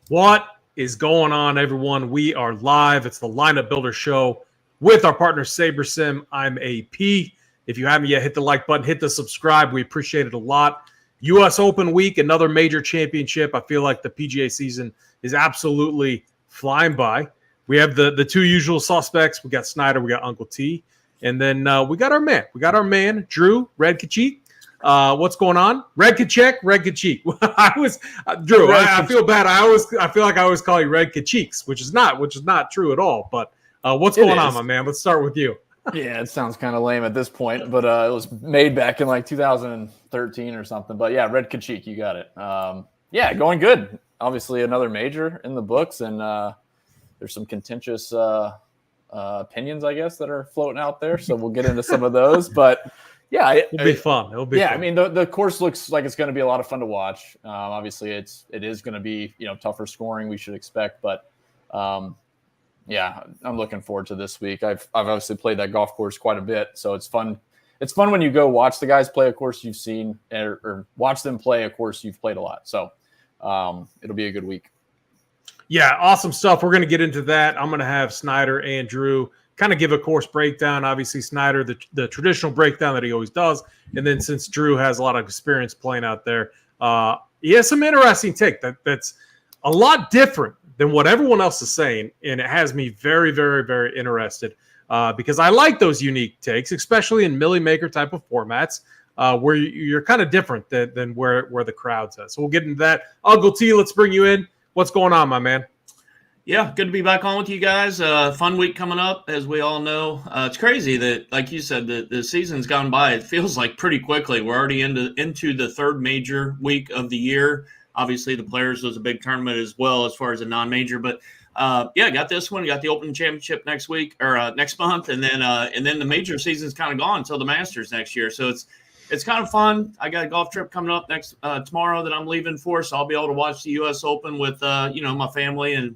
What is going on, everyone? We are live. It's the Lineup Builder Show with our partner SaberSim. I'm AP. If you haven't yet, hit the like button, hit the subscribe. We appreciate it a lot. U.S. Open week, another major championship. I feel like the PGA season is absolutely flying by. We have the two usual suspects. We got Snyder, we got Uncle T, and then we got our man. We got our man, Drew, Red Kachik. What's going on? Red Kachik, Red Kachik. Drew. I feel bad. I feel like I always call you Red Kachiks, which is not true at all. But what's going on, my man? Let's start with you. Yeah, it sounds kind of lame at this point, but it was made back in like 2013 or something. But yeah, Red Kachik, you got it. Yeah, going good. Obviously, another major in the books, and there's some contentious opinions, I guess, that are floating out there. So we'll get into some of those. But yeah, it'll be fun. Yeah, I mean, the course looks like it's going to be a lot of fun to watch. Obviously, it is going to be tougher scoring, we should expect, but yeah, I'm looking forward to this week. I've obviously played that golf course quite a bit, so it's fun. It's fun when you go watch the guys play a course you've seen, or watch them play a course you've played a lot. So it'll be a good week. Yeah, awesome stuff. We're going to get into that. I'm going to have Snyder and Drew kind of give a course breakdown. Obviously, Snyder, the traditional breakdown that he always does. And then since Drew has a lot of experience playing out there, he has some interesting take that's a lot different than what everyone else is saying. And it has me very, very, very interested because I like those unique takes, especially in Millie Maker type of formats where you're kind of different than where the crowd's at. So we'll get into that. Uncle T, let's bring you in. What's going on, my man? Yeah, good to be back on with you guys. Fun week coming up, as we all know. It's crazy that, like you said, the season's gone by. It feels like pretty quickly. We're already into the third major week of the year. Obviously, the Players was a big tournament as well as far as a non-major. But, yeah, got this one. Got the Open Championship next week or next month. And then the major season's kind of gone until the Masters next year. So it's kind of fun. I got a golf trip coming up next tomorrow that I'm leaving for. So I'll be able to watch the U.S. Open with, my family and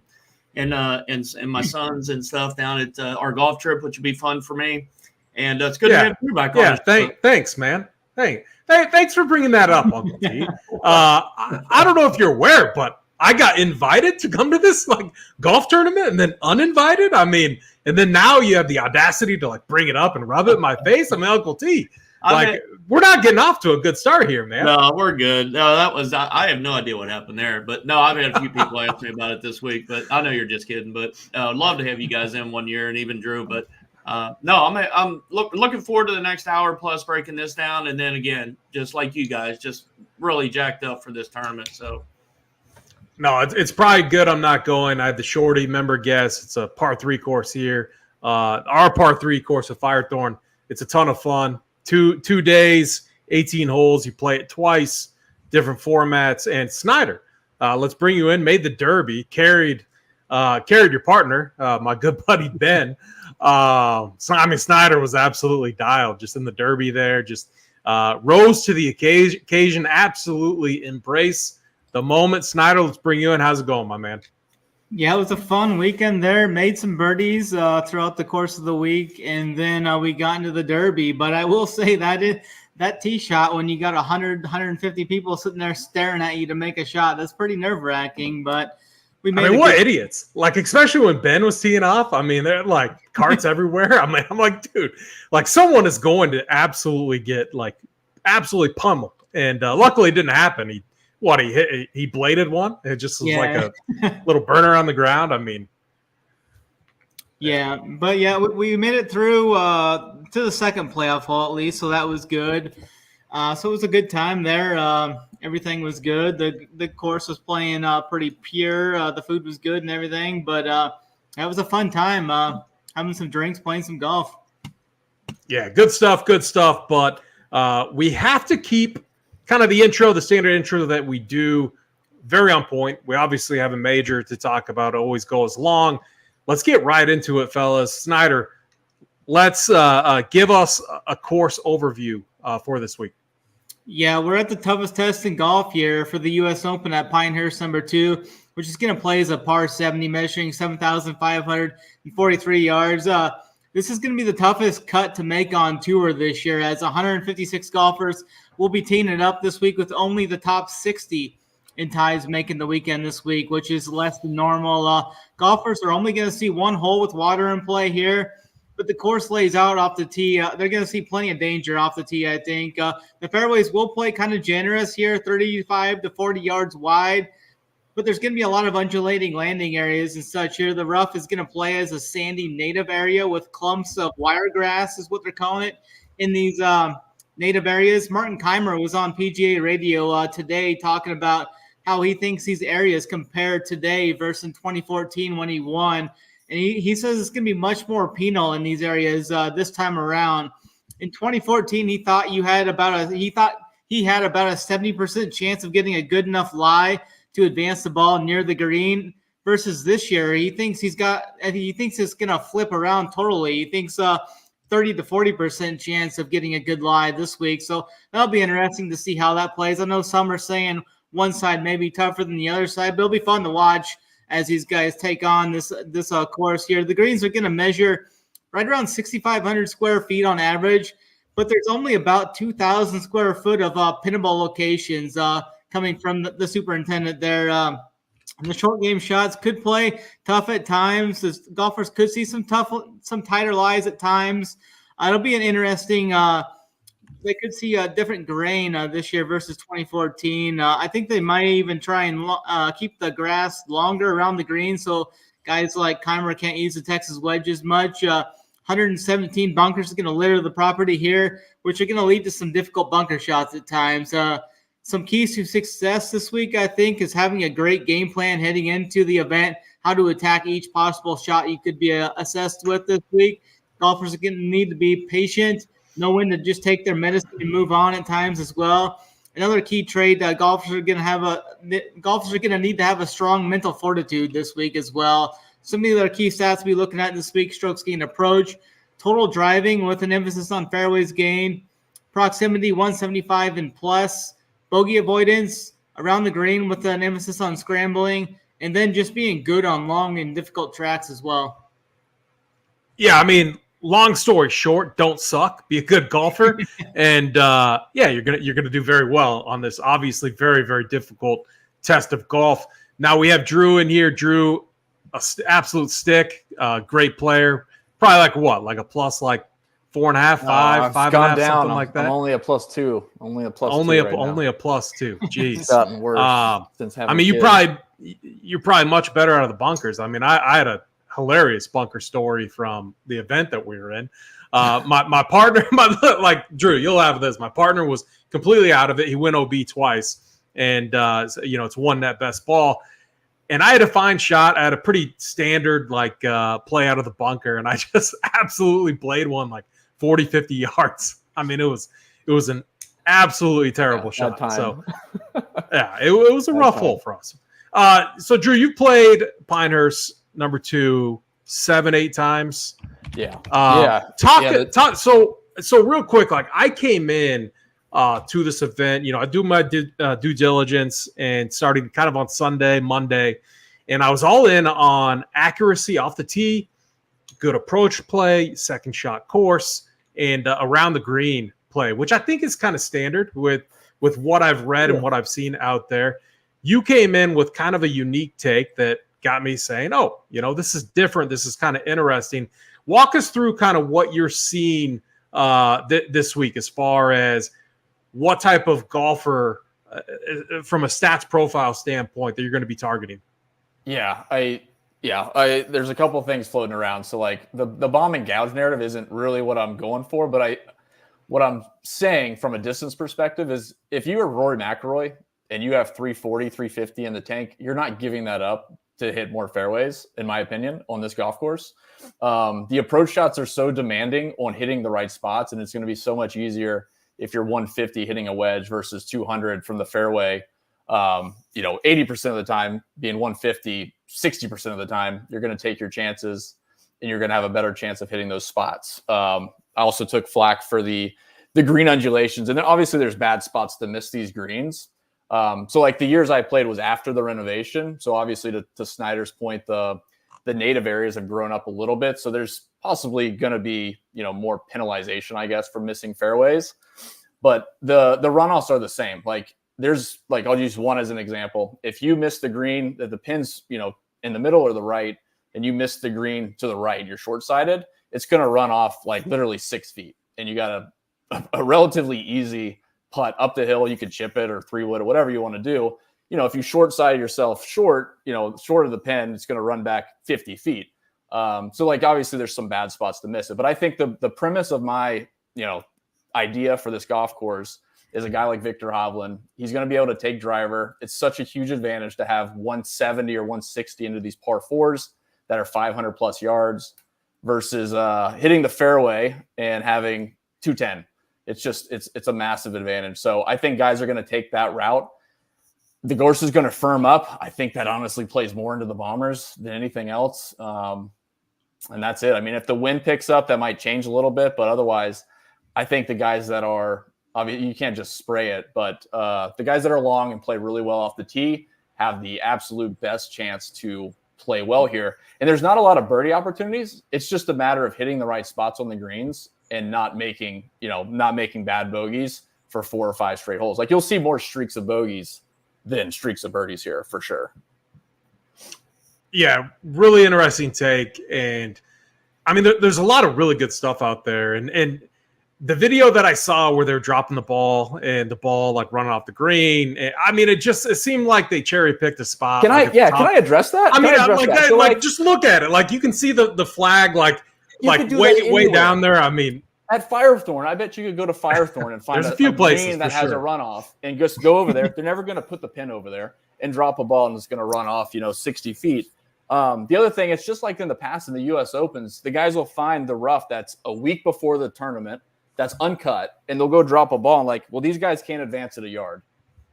my sons and stuff down at our golf trip, which will be fun for me. And it's good to have you back on. Yeah, thanks, man. Thanks for bringing that up, Uncle T. I don't know if you're aware, but I got invited to come to this golf tournament and then uninvited. I mean, and then now you have the audacity to bring it up and rub it in my face. I mean, Uncle T. We're not getting off to a good start here, man. No, we're good. No, I have no idea what happened there. But no, I've had a few people ask me about it this week. But I know you're just kidding. But I'd love to have you guys in one year and even Drew. But no, I'm looking forward to the next hour plus breaking this down. And then again, just like you guys, just really jacked up for this tournament. So. No, it's probably good I'm not going. I have the Shorty member guest. It's a par 3 course here. Our par 3 course at Firethorn. It's a ton of fun. Two days, 18 holes. You play it twice, different formats. And Snyder, let's bring you in. Made the Derby, carried your partner, my good buddy Ben. Snyder was absolutely dialed, just in the Derby there. Just rose to the occasion. Absolutely embrace the moment. Snyder, let's bring you in. How's it going, my man? Yeah, it was a fun weekend there. Made some birdies throughout the course of the week, and then we got into the Derby. But I will say that tee shot, when you got 100, 150 people sitting there staring at you to make a shot, that's pretty nerve-wracking. But we made what idiots. Especially when Ben was teeing off. I mean, they're carts everywhere. I'm like, dude, someone is going to absolutely get absolutely pummeled. And luckily it didn't happen. He bladed one. It just was like a little burner on the ground. I mean, yeah, but yeah, we made it through to the second playoff hole at least, so that was good. So it was a good time there. Everything was good. The course was playing pretty pure. The food was good and everything, but that was a fun time. Having some drinks, playing some golf. Yeah, good stuff. But we have to keep kind of the standard intro that we do, very on point. We obviously have a major to talk about. It always goes long. Let's get right into it, fellas. Snyder, let's give us a course overview for this week. Yeah, we're at the toughest test in golf here for the U.S. Open at Pinehurst #2, which is going to play as a par 70, measuring 7,543 yards. This is going to be the toughest cut to make on tour this year, as 156 golfers will be teeing it up this week with only the top 60 in ties making the weekend this week, which is less than normal. Golfers are only going to see one hole with water in play here, but the course lays out off the tee. They're going to see plenty of danger off the tee, I think. The fairways will play kind of generous here, 35 to 40 yards wide, but there's going to be a lot of undulating landing areas and such here. The rough is going to play as a sandy native area with clumps of wiregrass is what they're calling it in these native areas. Martin Keimer was on PGA radio today talking about how he thinks these areas compare today versus in 2014 when he won. And he says it's going to be much more penal in these areas this time around. In 2014, he thought he had about a 70% chance of getting a good enough lie to advance the ball near the green. Versus this year, he thinks it's going to flip around totally. He thinks 30 to 40% chance of getting a good lie this week. So that'll be interesting to see how that plays. I know some are saying one side may be tougher than the other side, but it'll be fun to watch as these guys take on this course here. The greens are going to measure right around 6,500 square feet on average, but there's only about 2,000 square foot of pinnable locations coming from the superintendent there. The short game shots could play tough at times. The golfers could see some tighter lies at times. It'll be an interesting. They could see a different grain this year versus 2014. I think they might even try and keep the grass longer around the green, so guys like Keimer can't use the Texas wedge as much. 117 bunkers is going to litter the property here, which are going to lead to some difficult bunker shots at times. Some keys to success this week, I think, is having a great game plan heading into the event, how to attack each possible shot you could be assessed with this week. Golfers are going to need to be patient, know when to just take their medicine and move on at times as well. Another key trait, golfers are going to need to have a strong mental fortitude this week as well. Some of the other key stats we'll be looking at this week: strokes gained approach, total driving with an emphasis on fairways gained, proximity 175 and plus, bogey avoidance around the green with an emphasis on scrambling, and then just being good on long and difficult tracks as well. Yeah, I mean, long story short, don't suck. Be a good golfer, and you're gonna do very well on this obviously very, very difficult test of golf. Now we have Drew in here. Drew, absolute stick, great player. Probably like a plus 4.5, 5, 5.5, something like that. I'm only a +2. Only a +2. Jeez, it's gotten worse since having. I mean, you're probably much better out of the bunkers. I mean, I had a hilarious bunker story from the event that we were in. My partner, Drew, you'll have this. My partner was completely out of it. He went OB twice, and it's one net best ball. And I had a fine shot. I had a pretty standard play out of the bunker, and I just absolutely played one 40, 50 yards. I mean, it was an absolutely terrible shot. So yeah, it was a rough hole for us. So Drew, you played Pinehurst number 2 7-8 times. Yeah. So real quick, I came in to this event, I do my due diligence and starting kind of on Sunday, Monday, and I was all in on accuracy off the tee, good approach play, second shot course, and around the green play, which I think is kind of standard with what I've read and what I've seen out there. You came in with kind of a unique take that got me saying, this is different. This is kind of interesting. Walk us through kind of what you're seeing this week as far as what type of golfer from a stats profile standpoint that you're going to be targeting. There's a couple of things floating around. So the bomb and gouge narrative isn't really what I'm going for, but what I'm saying from a distance perspective is if you are Rory McIlroy and you have 340, 350 in the tank, you're not giving that up to hit more fairways, in my opinion, on this golf course. The approach shots are so demanding on hitting the right spots, and it's going to be so much easier if you're 150 hitting a wedge versus 200 from the fairway. 80% of the time being 150, 60% of the time, you're going to take your chances and you're going to have a better chance of hitting those spots. I also took flack for the green undulations. And then obviously there's bad spots to miss these greens. So the years I played was after the renovation. So obviously to Snyder's point, the native areas have grown up a little bit. So there's possibly going to be, more penalization, I guess, for missing fairways. But the runoffs are the same. there's like, I'll use one as an example. If you miss the green, that the pin's, in the middle or the right, and you miss the green to the right, you're short-sided, it's going to run off like literally 6 feet. And you got a relatively easy putt up the hill. You could chip it or 3-wood or whatever you want to do. If you short-sided yourself short of the pin, it's going to run back 50 feet. So like, obviously there's some bad spots to miss it, but I think the premise of my, idea for this golf course is a guy like Victor Hovland. He's going to be able to take driver. It's such a huge advantage to have 170 or 160 into these par fours that are 500 plus yards versus hitting the fairway and having 210. It's a massive advantage. So I think guys are going to take that route. The course is going to firm up. I think that honestly plays more into the Bombers than anything else. And that's it. I mean, if the wind picks up, that might change a little bit, but otherwise, I think the guys that are, you can't just spray it, but the guys that are long and play really well off the tee have the absolute best chance to play well here. And there's not a lot of birdie opportunities. It's just a matter of hitting the right spots on the greens and not making bad bogeys for 4 or 5 straight holes. Like, you'll see more streaks of bogeys than streaks of birdies here for sure. Yeah, really interesting take. And I mean, there's a lot of really good stuff out there. And the video that I saw where they're dropping the ball and the ball like running off the green, I mean, it seemed like they cherry picked a spot. Can I address that? I mean, just look at it. Like, you can see the flag like way down there. I mean, at Firethorn, I bet you could go to Firethorn and find a few places green that has a runoff and just go over there. They're never going to put the pin over there and drop a ball and it's going to run off, 60 feet. The other thing, it's just like in the past in the U.S. Opens, the guys will find the rough that's a week before the tournament that's uncut, and they'll go drop a ball and like, well, these guys can't advance at a yard.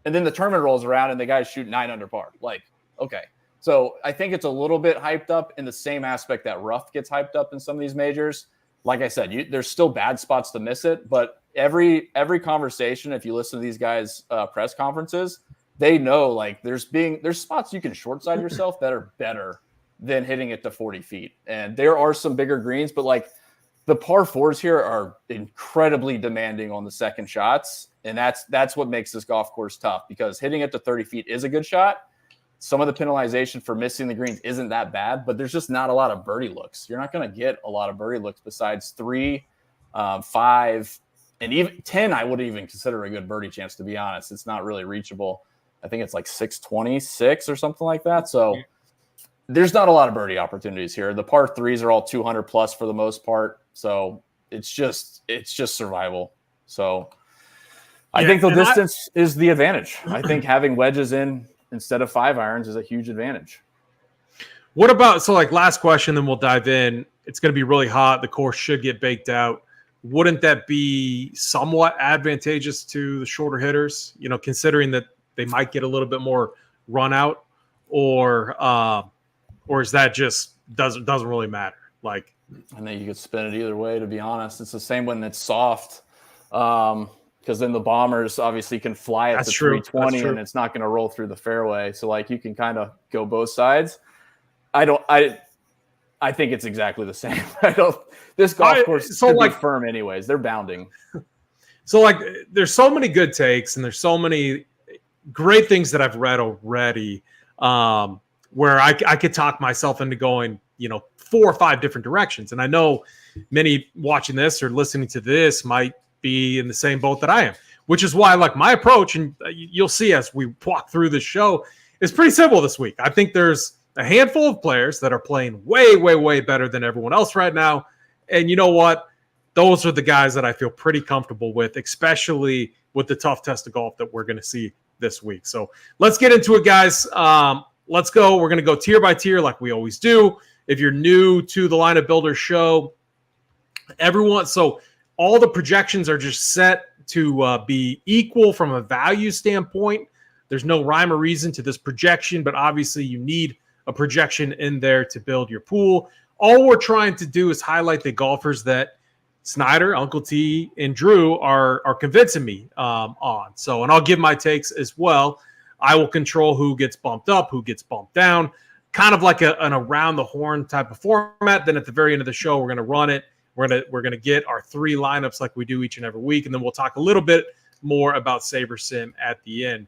And then the tournament rolls around and the guys shoot 9 under par. Like, okay. So I think it's a little bit hyped up in the same aspect that rough gets hyped up in some of these majors. Like I said, there's still bad spots to miss it, but every conversation, if you listen to these guys' press conferences, they know like there's spots you can short side yourself that are better than hitting it to 40 feet. And there are some bigger greens, but like the par fours here are incredibly demanding on the second shots. And that's what makes this golf course tough, because hitting it to 30 feet is a good shot. Some of the penalization for missing the greens isn't that bad, but there's just not a lot of birdie looks. You're not going to get a lot of birdie looks besides 3, 5, and even 10. I wouldn't even consider a good birdie chance, to be honest. It's not really reachable. I think it's like 626 or something like that. So there's not a lot of birdie opportunities here. The par threes are all 200 plus for the most part. So it's just survival. So I think the distance is the advantage. I think having wedges in instead of 5 irons is a huge advantage. What about, so like last question, then we'll dive in. It's going to be really hot. The course should get baked out. Wouldn't that be somewhat advantageous to the shorter hitters, considering that they might get a little bit more run out, or is that just doesn't really matter? Like, I think you could spin it either way, to be honest. It's the same when it's soft. Because then the Bombers obviously can fly it to 320 and it's not going to roll through the fairway. So like you can kind of go both sides. I think it's exactly the same. This golf course should be firm anyways. They're bounding. So like there's so many good takes and there's so many great things that I've read already where I could talk myself into going, 4 or 5 different directions. And I know many watching this or listening to this might be in the same boat that I am, which is why like my approach, and you'll see as we walk through the show, is pretty simple this week. I think there's a handful of players that are playing way, way, way better than everyone else right now. And you know what? Those are the guys that I feel pretty comfortable with, especially with the tough test of golf that we're going to see this week. So let's get into it, guys. Let's go. We're going to go tier by tier like we always do. If you're new to the Lineup Builder show, so all the projections are just set to be equal from a value standpoint. There's no rhyme or reason to this projection, but obviously you need a projection in there to build your pool. All we're trying to do is highlight the golfers that Snyder, Uncle T, and Drew are convincing me on. So, and I'll give my takes as well. I will control who gets bumped up, who gets bumped down, kind of like an around the horn type of format. Then at the very end of the show, we're going to run it. We're gonna get our 3 lineups like we do each and every week, and then we'll talk a little bit more about SaberSim at the end.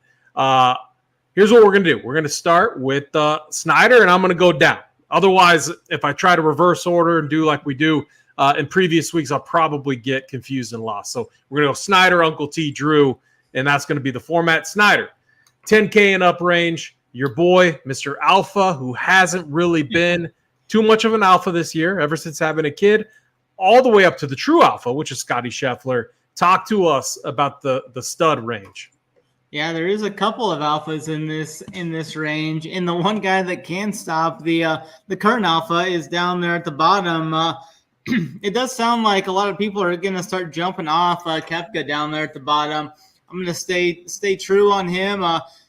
Here's what we're going to do. We're going to start with Snyder, and I'm going to go down. Otherwise, if I try to reverse order and do like we do in previous weeks, I'll probably get confused and lost. So we're going to go Snyder, Uncle T, Drew, and that's going to be the format. Snyder, 10K and up range. Your boy, Mr. Alpha, who hasn't really been too much of an alpha this year, ever since having a kid, all the way up to the true alpha, which is Scotty Scheffler. Talk to us about the stud range. Yeah, there is a couple of alphas in this range, and the one guy that can stop the current alpha is down there at the bottom. It does sound like a lot of people are going to start jumping off Koepka down there at the bottom. I'm going to stay true on him.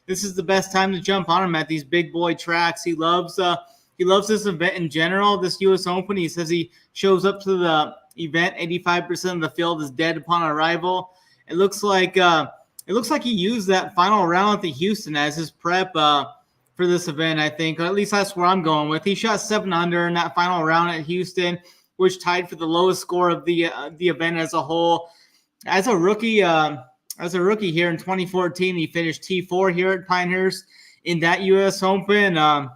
This is the best time to jump on him at these big boy tracks. He loves this event in general. This U.S. Open, he says he shows up to the event. 85% of the field is dead upon arrival. It looks like he used that final round at the Houston as his prep for this event, I think. Or at least that's where I'm going with. He shot 7 under in that final round at Houston, which tied for the lowest score of the event as a whole. As a rookie here in 2014, he finished T4 here at Pinehurst in that U.S. Open.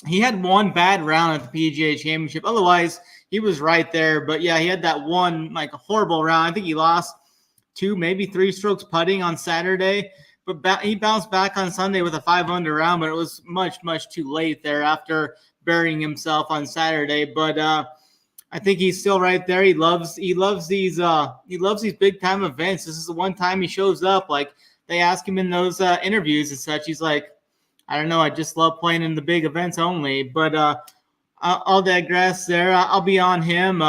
He had one bad round at the PGA Championship. Otherwise, he was right there. But yeah, he had that one horrible round. I think he lost 2, maybe 3 strokes putting on Saturday, but he bounced back on Sunday with a 5 under round, but it was much, much too late there after burying himself on Saturday. But I think he's still right there. He loves these big time events. This is the one time he shows up. Like they ask him in those interviews and such. He's like, I don't know. I just love playing in the big events only. But I'll digress there. I'll be on him.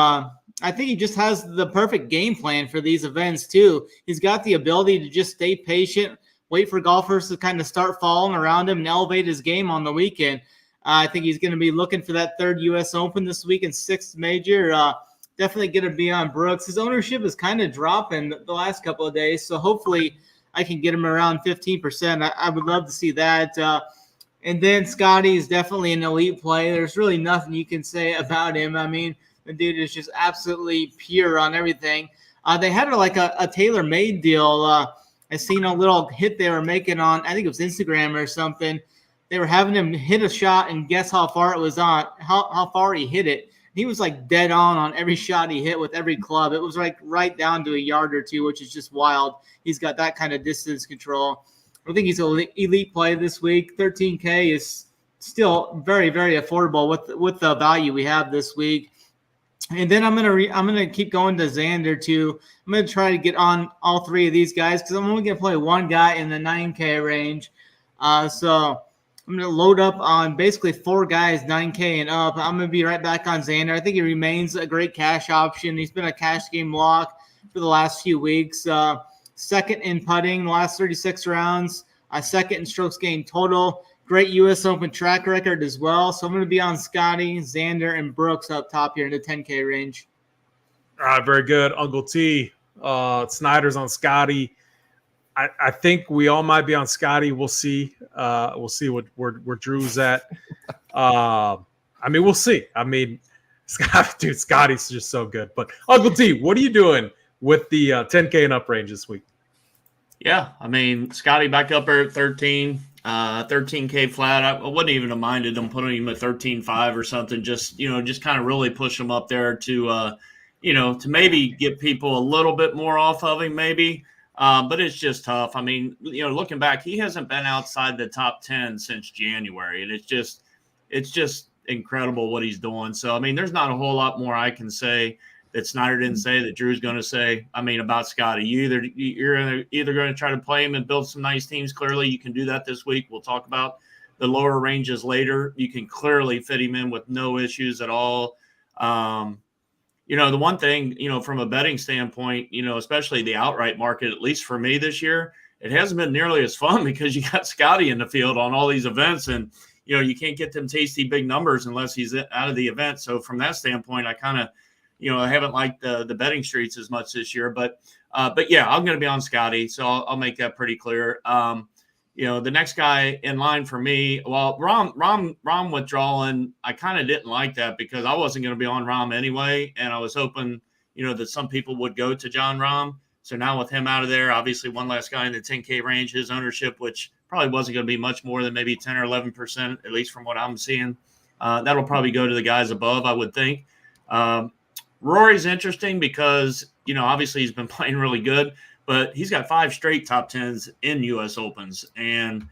I think he just has the perfect game plan for these events too. He's got the ability to just stay patient, wait for golfers to kind of start falling around him and elevate his game on the weekend. I think he's going to be looking for that 3rd U.S. Open this week and 6th major. Definitely going to be on Brooks. His ownership is kind of dropping the last couple of days, so hopefully I can get him around 15%. I would love to see that. And then Scotty is definitely an elite play. There's really nothing you can say about him. I mean, the dude is just absolutely pure on everything. They had a tailor-made deal. I seen a little hit they were making on, I think it was Instagram or something. They were having him hit a shot and guess how far it was on, how far he hit it. He was dead on every shot he hit with every club. It was right down to a yard or two, which is just wild. He's got that kind of distance control. I think he's an elite play this week. 13K is still very, very affordable with the value we have this week. And then I'm gonna keep going to Xander too. I'm gonna try to get on all 3 of these guys because I'm only gonna play one guy in the 9K range. So I'm gonna load up on basically 4 guys 9K and up. I'm gonna be right back on Xander. I think he remains a great cash option. He's been a cash game lock for the last few weeks. 2nd in putting the last 36 rounds. 2nd in strokes gained total. Great U.S. Open track record as well. So I'm going to be on Scotty, Xander, and Brooks up top here in the 10K range. All right, very good. Uncle T, Snyder's on Scotty. I think we all might be on Scotty. We'll see. We'll see where Drew's at. We'll see. Scotty's just so good. But Uncle T, what are you doing with the 10K and up range this week? Yeah, Scotty back up there at 13. 13K flat. I wouldn't even have minded them putting him at 13.5 or something. Just kind of really push him up there to maybe get people a little bit more off of him, maybe. But it's just tough. Looking back, he hasn't been outside the top 10 since January, and it's just incredible what he's doing. So there's not a whole lot more I can say that Snyder didn't say that Drew's going to say. About Scotty, you're either going to try to play him and build some nice teams. Clearly, you can do that this week. We'll talk about the lower ranges later. You can clearly fit him in with no issues at all. The one thing, from a betting standpoint, especially the outright market, at least for me this year, it hasn't been nearly as fun because you got Scotty in the field on all these events, and you can't get them tasty big numbers unless he's out of the event. So from that standpoint, I kind of I haven't liked the betting streets as much this year, but yeah, I'm going to be on Scotty, so I'll make that pretty clear. The next guy in line for me, well, Rahm withdrawing, I kind of didn't like that because I wasn't going to be on Rahm anyway, and I was hoping, that some people would go to John Rahm. So now with him out of there, obviously one last guy in the 10K range, his ownership, which probably wasn't going to be much more than maybe 10 or 11%, at least from what I'm seeing. That'll probably go to the guys above, I would think. Rory's interesting because, obviously he's been playing really good, but he's got 5 straight top 10s in U.S. Opens. And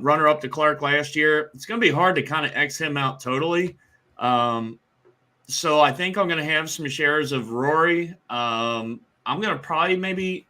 runner-up to Clark last year, it's going to be hard to kind of X him out totally. So I think I'm going to have some shares of Rory. I'm going to probably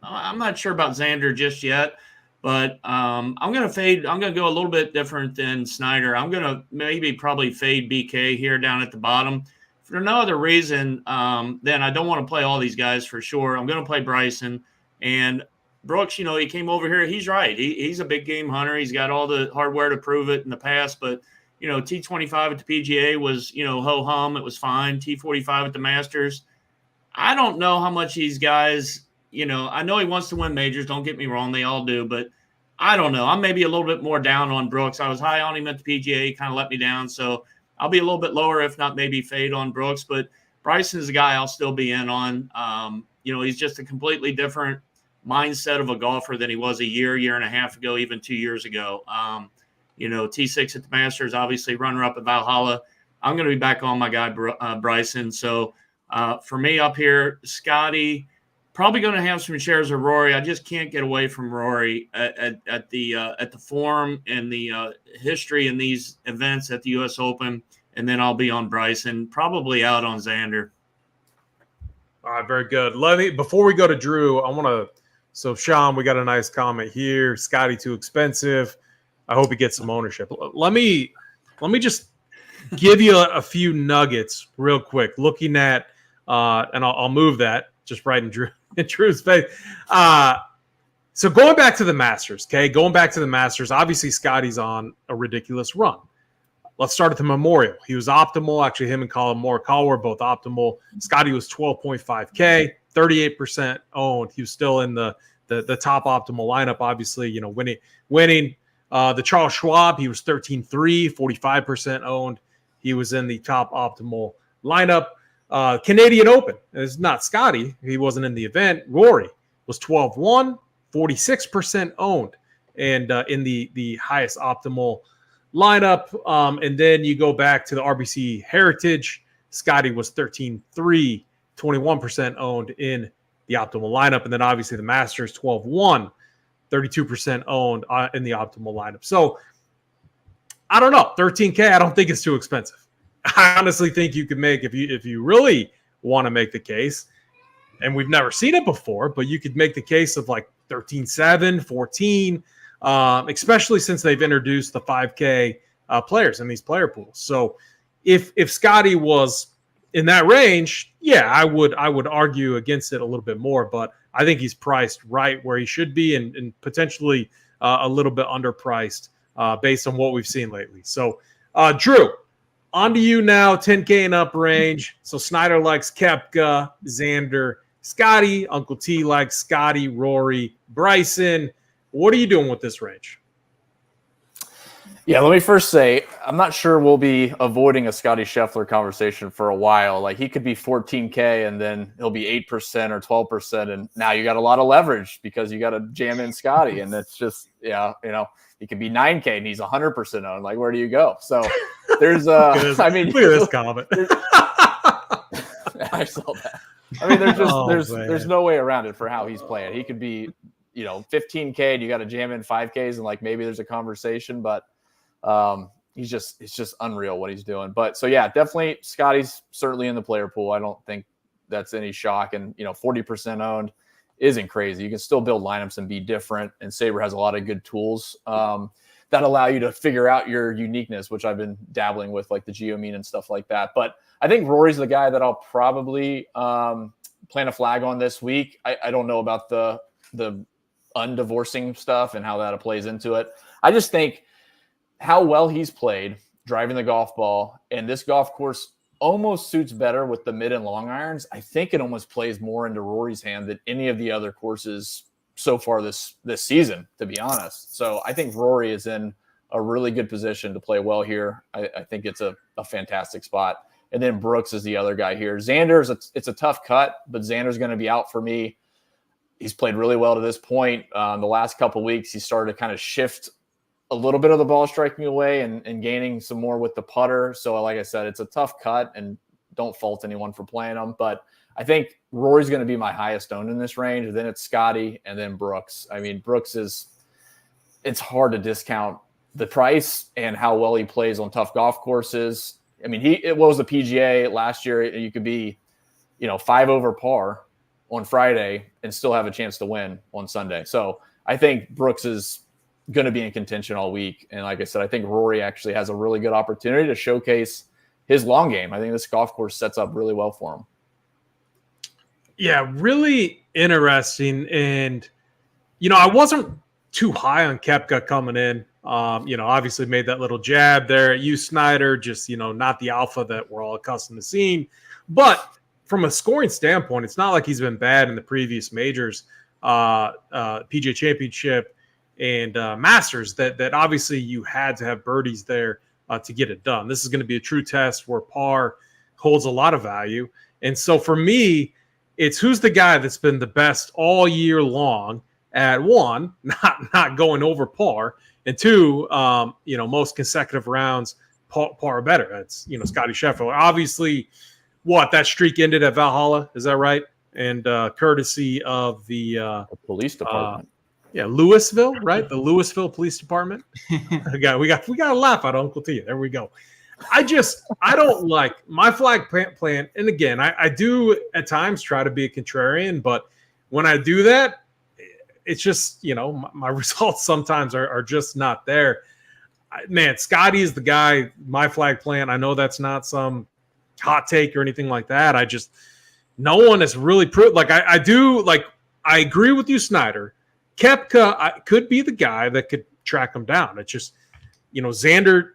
I'm not sure about Xander just yet, but I'm going to fade. I'm going to go a little bit different than Snyder. I'm going to probably fade BK here down at the bottom. For no other reason, then I don't want to play all these guys for sure. I'm going to play Bryson. And Brooks, he came over here. He's right. He's a big game hunter. He's got all the hardware to prove it in the past, but T25 at the PGA was, ho-hum. It was fine. T45 at the Masters. I don't know how much these guys, I know he wants to win majors. Don't get me wrong. They all do. But I don't know. I'm maybe a little bit more down on Brooks. I was high on him at the PGA. He kind of let me down. So I'll be a little bit lower, if not maybe fade on Brooks. But Bryson is a guy I'll still be in on. He's just a completely different mindset of a golfer than he was a year and a half ago, even 2 years ago. T6 at the Masters, obviously runner-up at Valhalla. I'm going to be back on my guy, Bryson. So for me up here, Scotty, probably going to have some shares of Rory. I just can't get away from Rory at the form and the history in these events at the U.S. Open. And then I'll be on Bryson, probably out on Xander. All right, very good. Before we go to Drew, so Sean, we got a nice comment here. Scotty too expensive. I hope he gets some ownership. Let me just give you a few nuggets real quick. Looking at, and I'll move that just right in Drew's face. So going back to the Masters, okay? Going back to the Masters, obviously Scotty's on a ridiculous run. Let's start at the Memorial. He was optimal. Actually, him and Colin Morikawa were both optimal. Scotty was 12.5K, 38% owned. He was still in the top optimal lineup, obviously, winning. The Charles Schwab, he was 13.3, 45% owned. He was in the top optimal lineup. Canadian Open, it's not Scotty. He wasn't in the event. Rory was 12.1, 46% owned, and in the highest optimal lineup. And then you go back to the RBC Heritage. Scotty was 13.3, 21% owned in the optimal lineup. And then obviously the Masters 12.1. 32% owned in the optimal lineup. So I don't know. 13K, I don't think it's too expensive. I honestly think you could make, if you really want to make the case, and we've never seen it before, but you could make the case of like 13.7, 14, especially since they've introduced the 5K players in these player pools. So if Scotty was in that range, yeah, I would argue against it a little bit more, but I think he's priced right where he should be and potentially a little bit underpriced based on what we've seen lately. So, Drew, on to you now, 10K and up range. So Snyder likes Koepka, Xander, Scotty. Uncle T likes Scotty, Rory, Bryson. What are you doing with this range? Yeah, let me first say, I'm not sure we'll be avoiding a Scotty Scheffler conversation for a while. Like, he could be 14K and then he'll be 8% or 12%. And now you got a lot of leverage because you got to jam in Scotty. And it's just, he could be 9K and he's 100% owned. Like, where do you go? So there's, look at this comment. I saw that. I mean, there's no way around it for how he's playing. He could be, 15K and you got to jam in 5Ks and like maybe there's a conversation, but it's just unreal what he's doing. But so yeah, definitely Scotty's certainly in the player pool. I don't think that's any shock. And 40% owned isn't crazy. You can still build lineups and be different. And Saber has a lot of good tools that allow you to figure out your uniqueness, which I've been dabbling with, like the Geomean and stuff like that. But I think Rory's the guy that I'll probably plant a flag on this week. I don't know about the undivorcing stuff and how that plays into it. I just think how well he's played driving the golf ball, and this golf course almost suits better with the mid and long irons. I think it almost plays more into Rory's hand than any of the other courses so far this season, to be honest. So I think Rory is in a really good position to play well here. I think it's a fantastic spot. And then Brooks is the other guy here. Xander's it's a tough cut, but Xander's going to be out for me. He's played really well to this point. The last couple of weeks, he started to kind of shift a little bit of the ball striking away and gaining some more with the putter. So like I said, it's a tough cut, and don't fault anyone for playing him. But I think Rory's going to be my highest owned in this range. And then it's Scotty and then Brooks. I mean, Brooks it's hard to discount the price and how well he plays on tough golf courses. I mean, it was the PGA last year. You could be, 5 over par on Friday and still have a chance to win on Sunday. So I think Brooks is going to be in contention all week. And like I said, I think Rory actually has a really good opportunity to showcase his long game. I think this golf course sets up really well for him. Yeah, really interesting. And, I wasn't too high on Koepka coming in. Obviously made that little jab there at you, Snyder, just, not the alpha that we're all accustomed to seeing. But from a scoring standpoint, it's not like he's been bad in the previous majors, PGA Championship and Masters, that obviously you had to have birdies there to get it done. This is going to be a true test where par holds a lot of value. And so for me, it's who's the guy that's been the best all year long at one, not going over par, and two, most consecutive rounds par better. That's, Scotty Scheffler. Obviously, that streak ended at Valhalla, is that right? And courtesy of the police department. Louisville, right? The Louisville Police Department. we got a laugh out of Uncle T. There we go. I don't like my flag plan. And again, I do at times try to be a contrarian, but when I do that, it's just, my results sometimes are just not there. Man, Scotty is the guy, my flag plan. I know that's not some hot take or anything like that. No one has really proved, I agree with you, Snyder. Koepka could be the guy that could track him down. It's just, Koepka,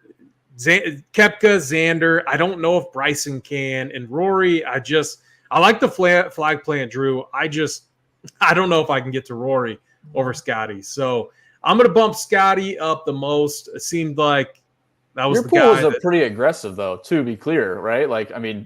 Xander. I don't know if Bryson can. And Rory, I like the flag plan, Drew. I don't know if I can get to Rory over Scotty. So I'm going to bump Scotty up the most. It seemed like that was your the pool guy. Is pretty aggressive, though, to be clear, right?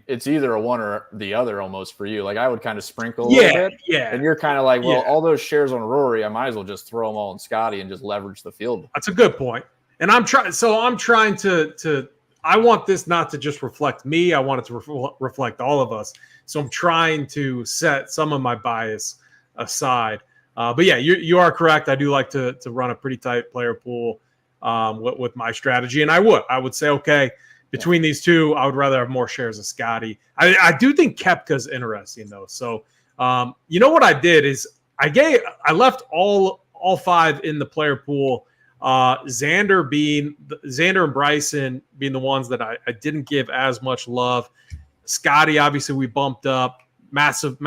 It's either a one or the other almost for you. I would kind of sprinkle a little bit. Yeah. And you're kind of all those shares on Rory, I might as well just throw them all on Scotty and just leverage the field. That's a good point. And I'm trying to I want this not to just reflect me. I want it to reflect all of us. So I'm trying to set some of my bias aside. But yeah, you are correct. I do like to run a pretty tight player pool with my strategy. And I would say, okay, between these two, I would rather have more shares of Scotty. I do think Koepka's interesting though. So what I did is I left all 5 in the player pool. Xander and Bryson being the ones that I didn't give as much love. Scotty, obviously we bumped up, massive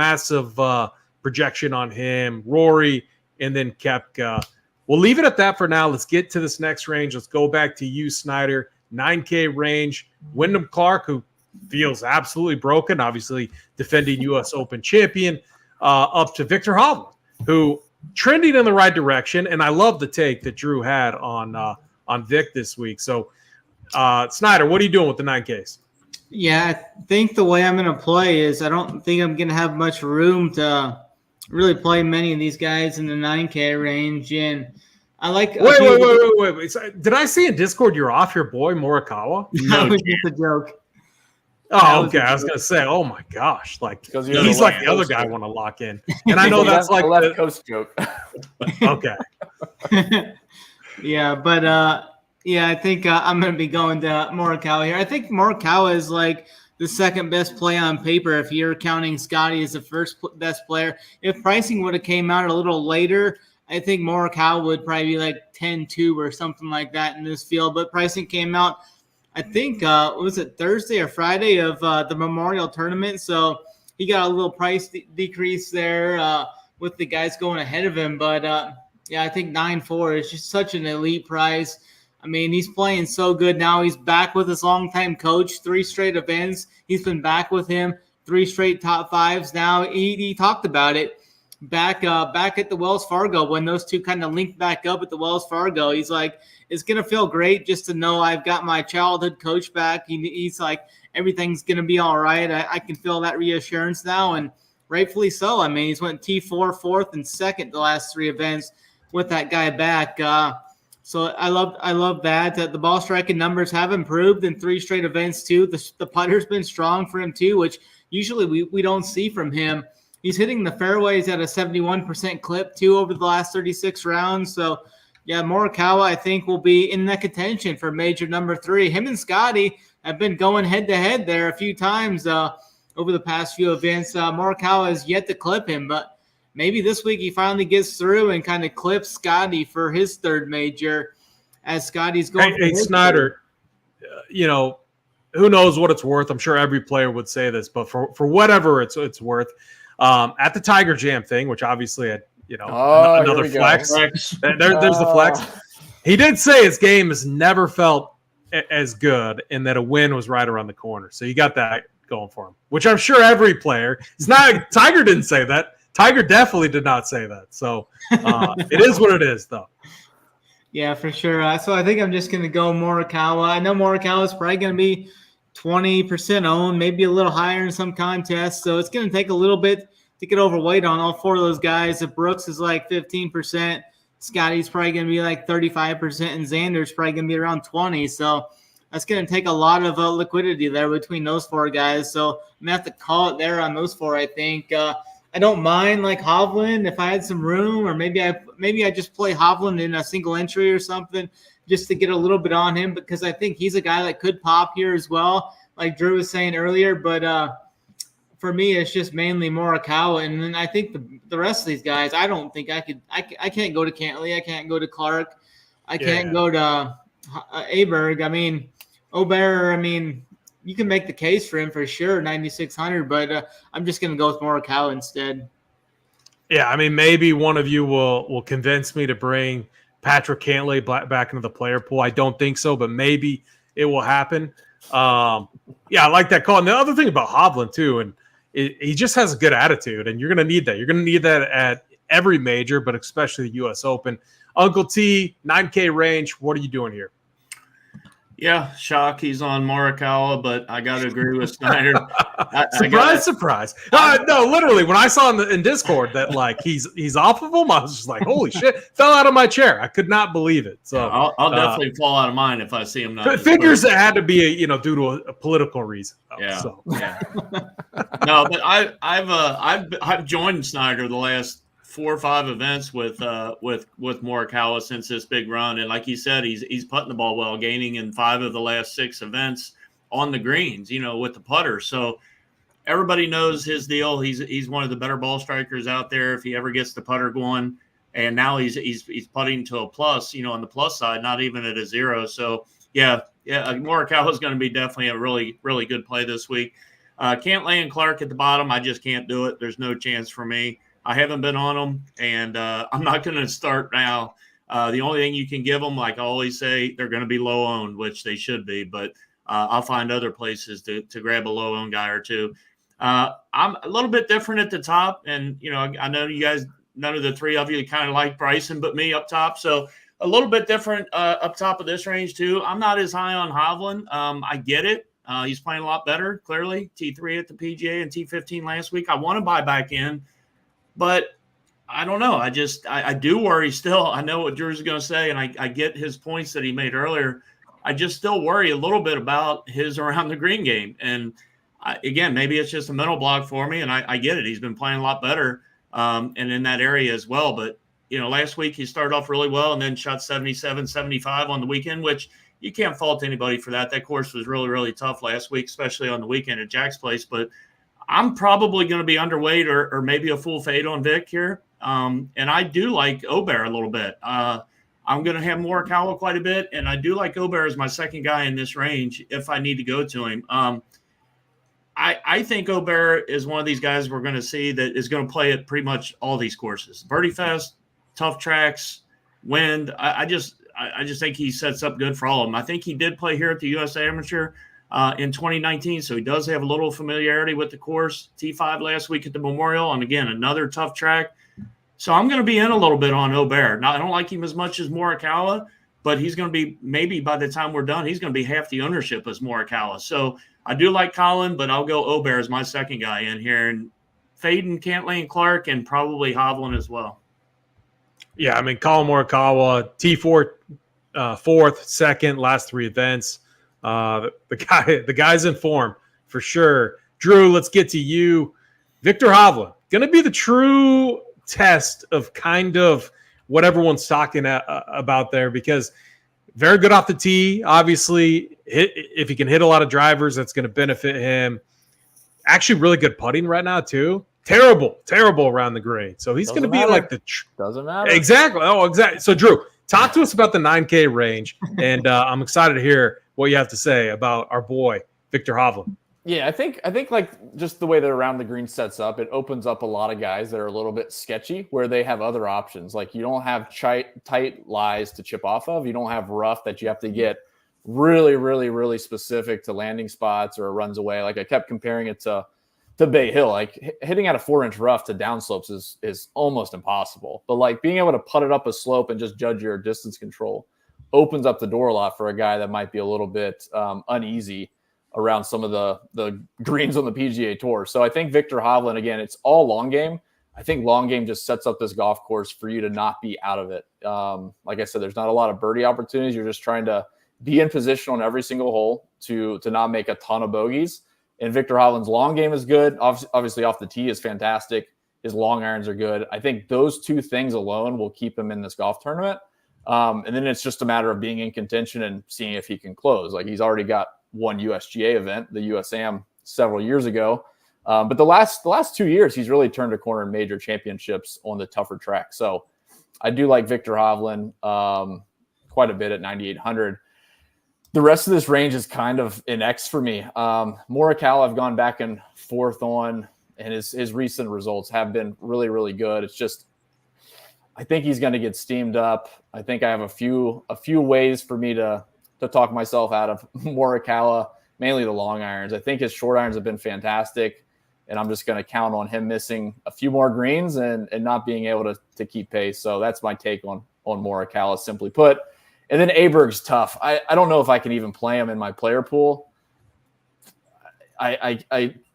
projection on him. Rory, and then Koepka. We'll leave it at that for now. Let's get to this next range. Let's go back to you, Snyder. 9K range. Wyndham Clark, who feels absolutely broken, obviously defending U.S. Open champion, up to Victor Hovland, who trending in the right direction. And I love the take that Drew had on Vic this week. So, Snyder, what are you doing with the 9Ks? Yeah, I think the way I'm going to play is I don't think I'm going to have much room to really play many of these guys in the 9K range. And I like. Wait. Did I see in Discord you're off your boy Morikawa? That was just a joke. Oh, okay. I was going to say, oh my gosh. He's like the other guy I want to lock in. And I know that's like a left coast joke. Okay. Yeah, but I think I'm going to be going to Morikawa here. I think Morikawa is the second best play on paper if you're counting Scotty as the first best player. If pricing would have came out a little later, I think Morikawa would probably be 10-2 or something like that in this field. But pricing came out, I think, was it Thursday or Friday of the Memorial Tournament? So he got a little price decrease there with the guys going ahead of him. But, I think 9-4 is just such an elite price. I mean, he's playing so good now. He's back with his longtime coach, 3 straight events. He's been back with him, 3 straight top 5s now. He talked about it. back at the Wells Fargo when those two kind of linked back up at the Wells Fargo. He's like, it's going to feel great just to know I've got my childhood coach back. He's like, everything's going to be all right. I can feel that reassurance now, and rightfully so. I mean, he's went T4, 4th, and 2nd the last 3 events with that guy back. So I love that. The ball striking numbers have improved in 3 straight events too. The putter's been strong for him too, which usually we don't see from him. He's hitting the fairways at a 71% clip too over the last 36 rounds. So yeah, Morikawa I think will be in that contention for major number 3. Him and Scotty have been going head to head there a few times over the past few events. Morikawa has yet to clip him, but maybe this week he finally gets through and kind of clips Scotty for his 3rd major as Scotty's going. Hey Snyder, who knows what it's worth? I'm sure every player would say this, but for whatever it's worth, at the Tiger Jam thing, which obviously had, another flex. There's the flex. He did say his game has never felt as good and that a win was right around the corner. So you got that going for him, which I'm sure every player. It's not Tiger didn't say that. Tiger definitely did not say that. So it is what it is, though. Yeah, for sure. So I think I'm just going to go Morikawa. I know Morikawa is probably going to be 20% owned, maybe a little higher in some contests. So it's going to take a little bit to get overweight on all 4 of those guys. If Brooks is like 15%, Scotty's probably going to be like 35%, and Xander's probably going to be around 20%. So that's going to take a lot of liquidity there between those 4 guys. So I'm going to have to call it there on those 4, I think. I don't mind like Hovland if I had some room, or maybe I just play Hovland in a single entry or something just to get a little bit on him, because I think he's a guy that could pop here as well, like Drew was saying earlier. But for me, it's just mainly Morikawa, and then I think the rest of these guys, I don't think I could. I can't go to Cantley, I can't go to Clark, I can't go to Aberg. I mean, Obear. I mean, you can make the case for him for sure, 9,600, but I'm just going to go with Morikawa instead. Yeah, I mean, maybe one of you will convince me to bring Patrick Cantlay back into the player pool. I don't think so, but maybe it will happen. Yeah, I like that call. And the other thing about Hovland too, and he just has a good attitude, and you're going to need that. You're going to need that at every major, but especially the U.S. Open. Uncle T, 9K range. What are you doing here? Yeah, shock. He's on Morikawa, but I got to agree with Snyder. Surprise. No, literally, when I saw in Discord that like he's off of him, I was just like, holy shit, fell out of my chair. I could not believe it. So yeah, I'll definitely fall out of mine if I see him not. Figures it had to be due to a political reason. Yeah. So. Yeah. No, but I've joined Snyder the last 4 or 5 events with Morikawa since this big run, and like you said, he's putting the ball well, gaining in 5 of the last 6 events on the greens, with the putter. So everybody knows his deal. He's one of the better ball strikers out there if he ever gets the putter going. And now he's putting to a plus, on the plus side, not even at a 0. So yeah, Morikawa is going to be definitely a really, really good play this week. Cantlay and Clark at the bottom. I just can't do it. There's no chance for me. I haven't been on them, and I'm not going to start now. The only thing you can give them, like I always say, they're going to be low owned, which they should be, but I'll find other places to grab a low owned guy or two. I'm a little bit different at the top, and I know you guys, none of the 3 of you kind of like Bryson, but me up top. So a little bit different up top of this range too. I'm not as high on Hovland. I get it. He's playing a lot better, clearly. T3 at the PGA and T15 last week. I want to buy back in. But I don't know. I do worry still. I know what Drew's going to say, and I get his points that he made earlier. I just still worry a little bit about his around the green game. And again, maybe it's just a mental block for me, and I get it. He's been playing a lot better and in that area as well. But, last week he started off really well and then shot 77, 75 on the weekend, which you can't fault anybody for that. That course was really, really tough last week, especially on the weekend at Jack's place. But I'm probably going to be underweight or maybe a full fade on Vic here. And I do like Obear a little bit. I'm going to have Morikawa quite a bit, and I do like Obear as my second guy in this range if I need to go to him. I think Obear is one of these guys we're going to see that is going to play at pretty much all these courses. Birdie Fest, tough tracks, wind. I just think he sets up good for all of them. I think he did play here at the U.S. Amateur in 2019, so he does have a little familiarity with the course. T5 last week at the Memorial, and again, another tough track. So I'm going to be in a little bit on Aubert. Now, I don't like him as much as Morikawa, but he's going to be, maybe by the time we're done, he's going to be half the ownership as Morikawa. So I do like Colin, but I'll go Aubert as my second guy in here. And fading Cantlay and Clark and probably Hovland as well. Yeah, I mean, Colin Morikawa, T4, fourth, second, last 3 events. The guy's in form for sure. Drew, let's get to you. Victor Hovland, going to be the true test of kind of what everyone's talking about there, because very good off the tee. Obviously, if he can hit a lot of drivers, that's going to benefit him. Actually, really good putting right now too. Terrible around the green. So he's going to be like the doesn't matter. Exactly. Oh, exactly. So Drew, talk to us about the 9K range, and I'm excited to hear what you have to say about our boy Victor Hovland. Yeah, I think like just the way that around the green sets up, it opens up a lot of guys that are a little bit sketchy where they have other options. Like you don't have tight lies to chip off of. You don't have rough that you have to get really, really, really specific to landing spots or runs away. Like I kept comparing it to Bay Hill. Like hitting at a 4-inch rough to downslopes is almost impossible. But like being able to put it up a slope and just judge your distance control opens up the door a lot for a guy that might be a little bit uneasy around some of the greens on the PGA Tour. So I think Victor Hovland, again, it's all long game. I think long game just sets up this golf course for you to not be out of it. Like I said, there's not a lot of birdie opportunities. You're just trying to be in position on every single hole to not make a ton of bogeys. And Victor Hovland's long game is good. Obviously off the tee is fantastic. His long irons are good. I think those 2 things alone will keep him in this golf tournament. And then it's just a matter of being in contention and seeing if he can close. Like he's already got one USGA event, the USAM, several years ago. But the last 2 years, he's really turned a corner in major championships on the tougher track. So I do like Victor Hovland quite a bit at 9,800. The rest of this range is kind of an X for me. Morikawa I've gone back and forth on, and his recent results have been really, really good. It's just, I think he's going to get steamed up. I think I have a few ways for me to talk myself out of Morikawa, mainly the long irons. I think his short irons have been fantastic, and I'm just going to count on him missing a few more greens and not being able to keep pace. So that's my take on Morikawa, simply put. And then Aberg's tough. I don't know if I can even play him in my player pool. I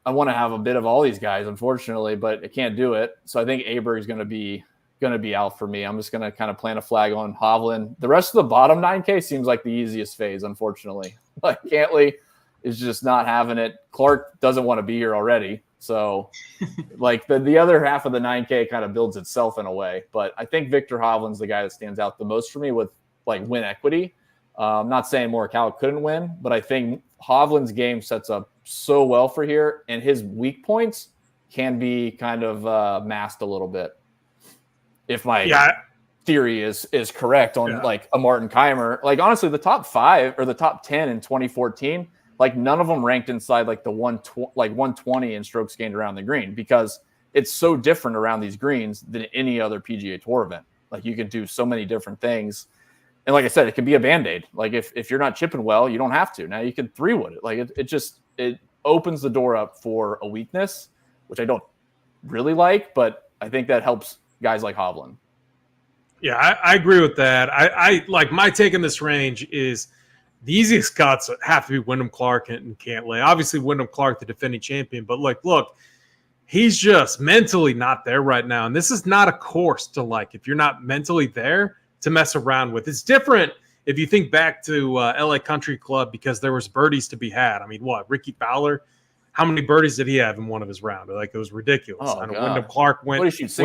want to have a bit of all these guys, unfortunately, but I can't do it. So I think Aberg is going to be out for me. I'm just going to kind of plant a flag on Hovland. The rest of the bottom 9K seems like the easiest phase, unfortunately. Like Cantlay is just not having it. Clark doesn't want to be here already. So like the other half of the 9K kind of builds itself in a way. But I think Victor Hovland's the guy that stands out the most for me with like win equity. I'm not saying Morikawa couldn't win, but I think Hovland's game sets up so well for here, and his weak points can be kind of masked a little bit. If my theory is correct on like a Martin Keimer, like honestly, the top 5 or the top 10 in 2014, like none of them ranked inside like the 120 in strokes gained around the green, because it's so different around these greens than any other PGA Tour event. Like you can do so many different things. And like I said, it can be a Band-Aid. Like if you're not chipping well, you don't have to. Now you can 3-wood it. Like it opens the door up for a weakness, which I don't really like, but I think that helps guys like Hovland. Yeah, I agree with that. I like my take in this range is the easiest cuts have to be Wyndham Clark and Cantlay. Obviously, Wyndham Clark, the defending champion, but like, look, he's just mentally not there right now. And this is not a course to like, if you're not mentally there, to mess around with. It's different if you think back to LA Country Club, because there was birdies to be had. I mean, what, Ricky Fowler? How many birdies did he have in one of his rounds? Like, it was ridiculous. Oh, I know Wyndham Clark went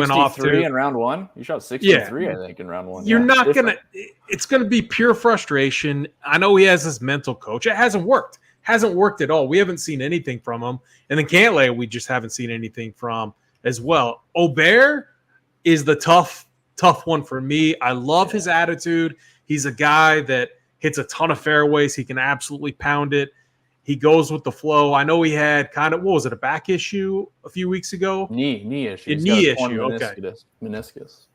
off in round 1. You shot 63, I think, in round 1. You're not going to – it's going to be pure frustration. I know he has his mental coach. It hasn't worked. Hasn't worked at all. We haven't seen anything from him. And then Cantlay, we just haven't seen anything from as well. Aubert is the tough one for me. I love his attitude. He's a guy that hits a ton of fairways. He can absolutely pound it. He goes with the flow. I know he had kind of, what was it, a back issue a few weeks ago? Knee issue. Okay. Meniscus.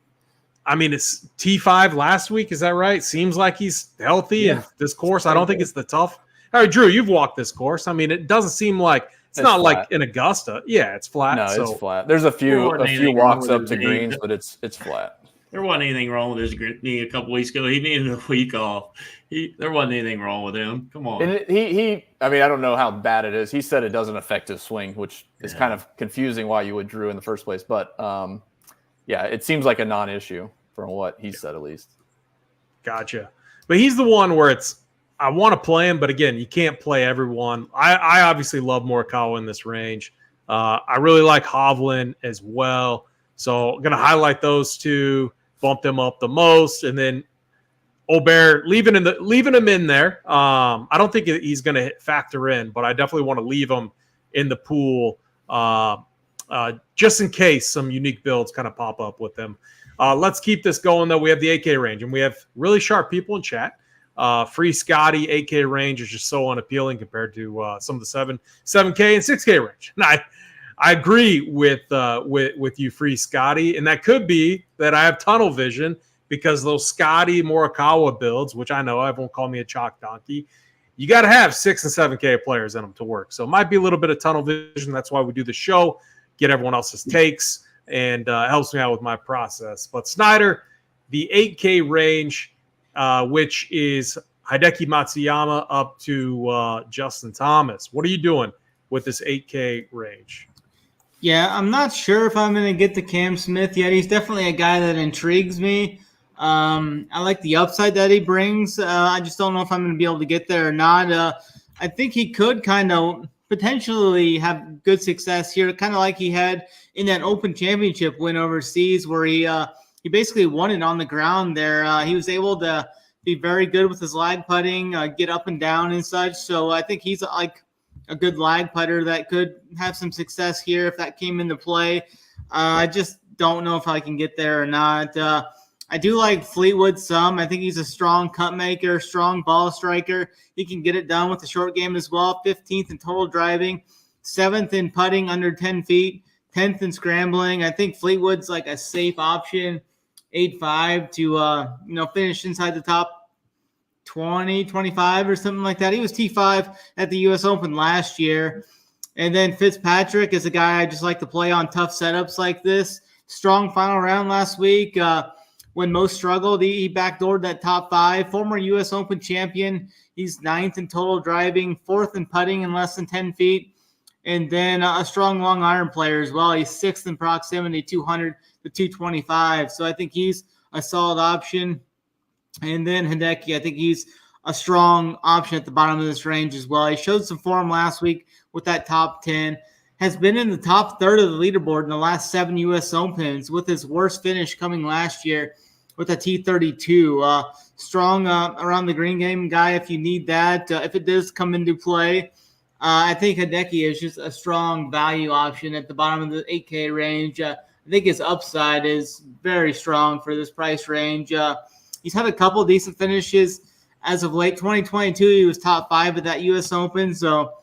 I mean, it's T5 last week. Is that right? Seems like he's healthy. And this course, I don't think it's the tough. All right, Drew, you've walked this course. I mean, it doesn't seem like It's not flat. Like in Augusta. Yeah, it's flat. No, it's flat. There's a few walks up to greens, but it's flat. There wasn't anything wrong with his knee a couple weeks ago. He needed a week off. There wasn't anything wrong with him. Come on. And I mean, I don't know how bad it is. He said it doesn't affect his swing, which is kind of confusing why you would Drew in the first place. But yeah, it seems like a non-issue from what he said, at least. Gotcha. But he's the one where I want to play him, but again, you can't play everyone. I obviously love Morikawa in this range. I really like Hovland as well. So I'm going to highlight those two, bump them up the most, and then Aubert, leaving him in there. I don't think he's going to factor in, but I definitely want to leave him in the pool just in case some unique builds kind of pop up with him. Let's keep this going, though. We have the 8K range, and we have really sharp people in chat. Free Scotty 8K range is just so unappealing compared to some of the 7K and 6K range. And I agree with you, Free Scotty, and that could be that I have tunnel vision because those Scotty Morikawa builds, which I know everyone call me a chalk donkey, you got to have 6 and 7K players in them to work. So it might be a little bit of tunnel vision. That's why we do the show, get everyone else's takes, and helps me out with my process. But Snyder, the 8K range, which is Hideki Matsuyama up to Justin Thomas. What are you doing with this 8K range? Yeah, I'm not sure if I'm going to get to Cam Smith yet. He's definitely a guy that intrigues me. I like the upside that he brings. I just don't know if I'm going to be able to get there or not. I think he could kind of potentially have good success here, kind of like he had in that Open Championship win overseas where he basically won it on the ground there. He was able to be very good with his lag putting, get up and down and such. So I think he's like a good lag putter that could have some success here if that came into play. I just don't know if I can get there or not. I do like Fleetwood some. I think he's a strong cut maker, strong ball striker. He can get it done with the short game as well. 15th in total driving, 7th in putting under 10 feet, 10th in scrambling. I think Fleetwood's like a safe option, 8.5 to finish inside the top 20, 25 or something like that. He was T5 at the U.S. Open last year. And then Fitzpatrick is a guy I just like to play on tough setups like this. Strong final round last week. When most struggled, he backdoored that top 5. Former U.S. Open champion. He's 9th in total driving, 4th in putting in less than 10 feet. And then a strong long iron player as well. He's 6th in proximity, 200 to 225. So I think he's a solid option. And then Hideki, I think he's a strong option at the bottom of this range as well. He showed some form last week with that top 10. Has been in the top third of the leaderboard in the last 7 U.S. Opens, with his worst finish coming last year with a T32. Strong around the green game guy if you need that. If it does come into play, I think Hideki is just a strong value option at the bottom of the 8K range. I think his upside is very strong for this price range. He's had a couple decent finishes as of late. 2022, he was top 5 at that U.S. Open, so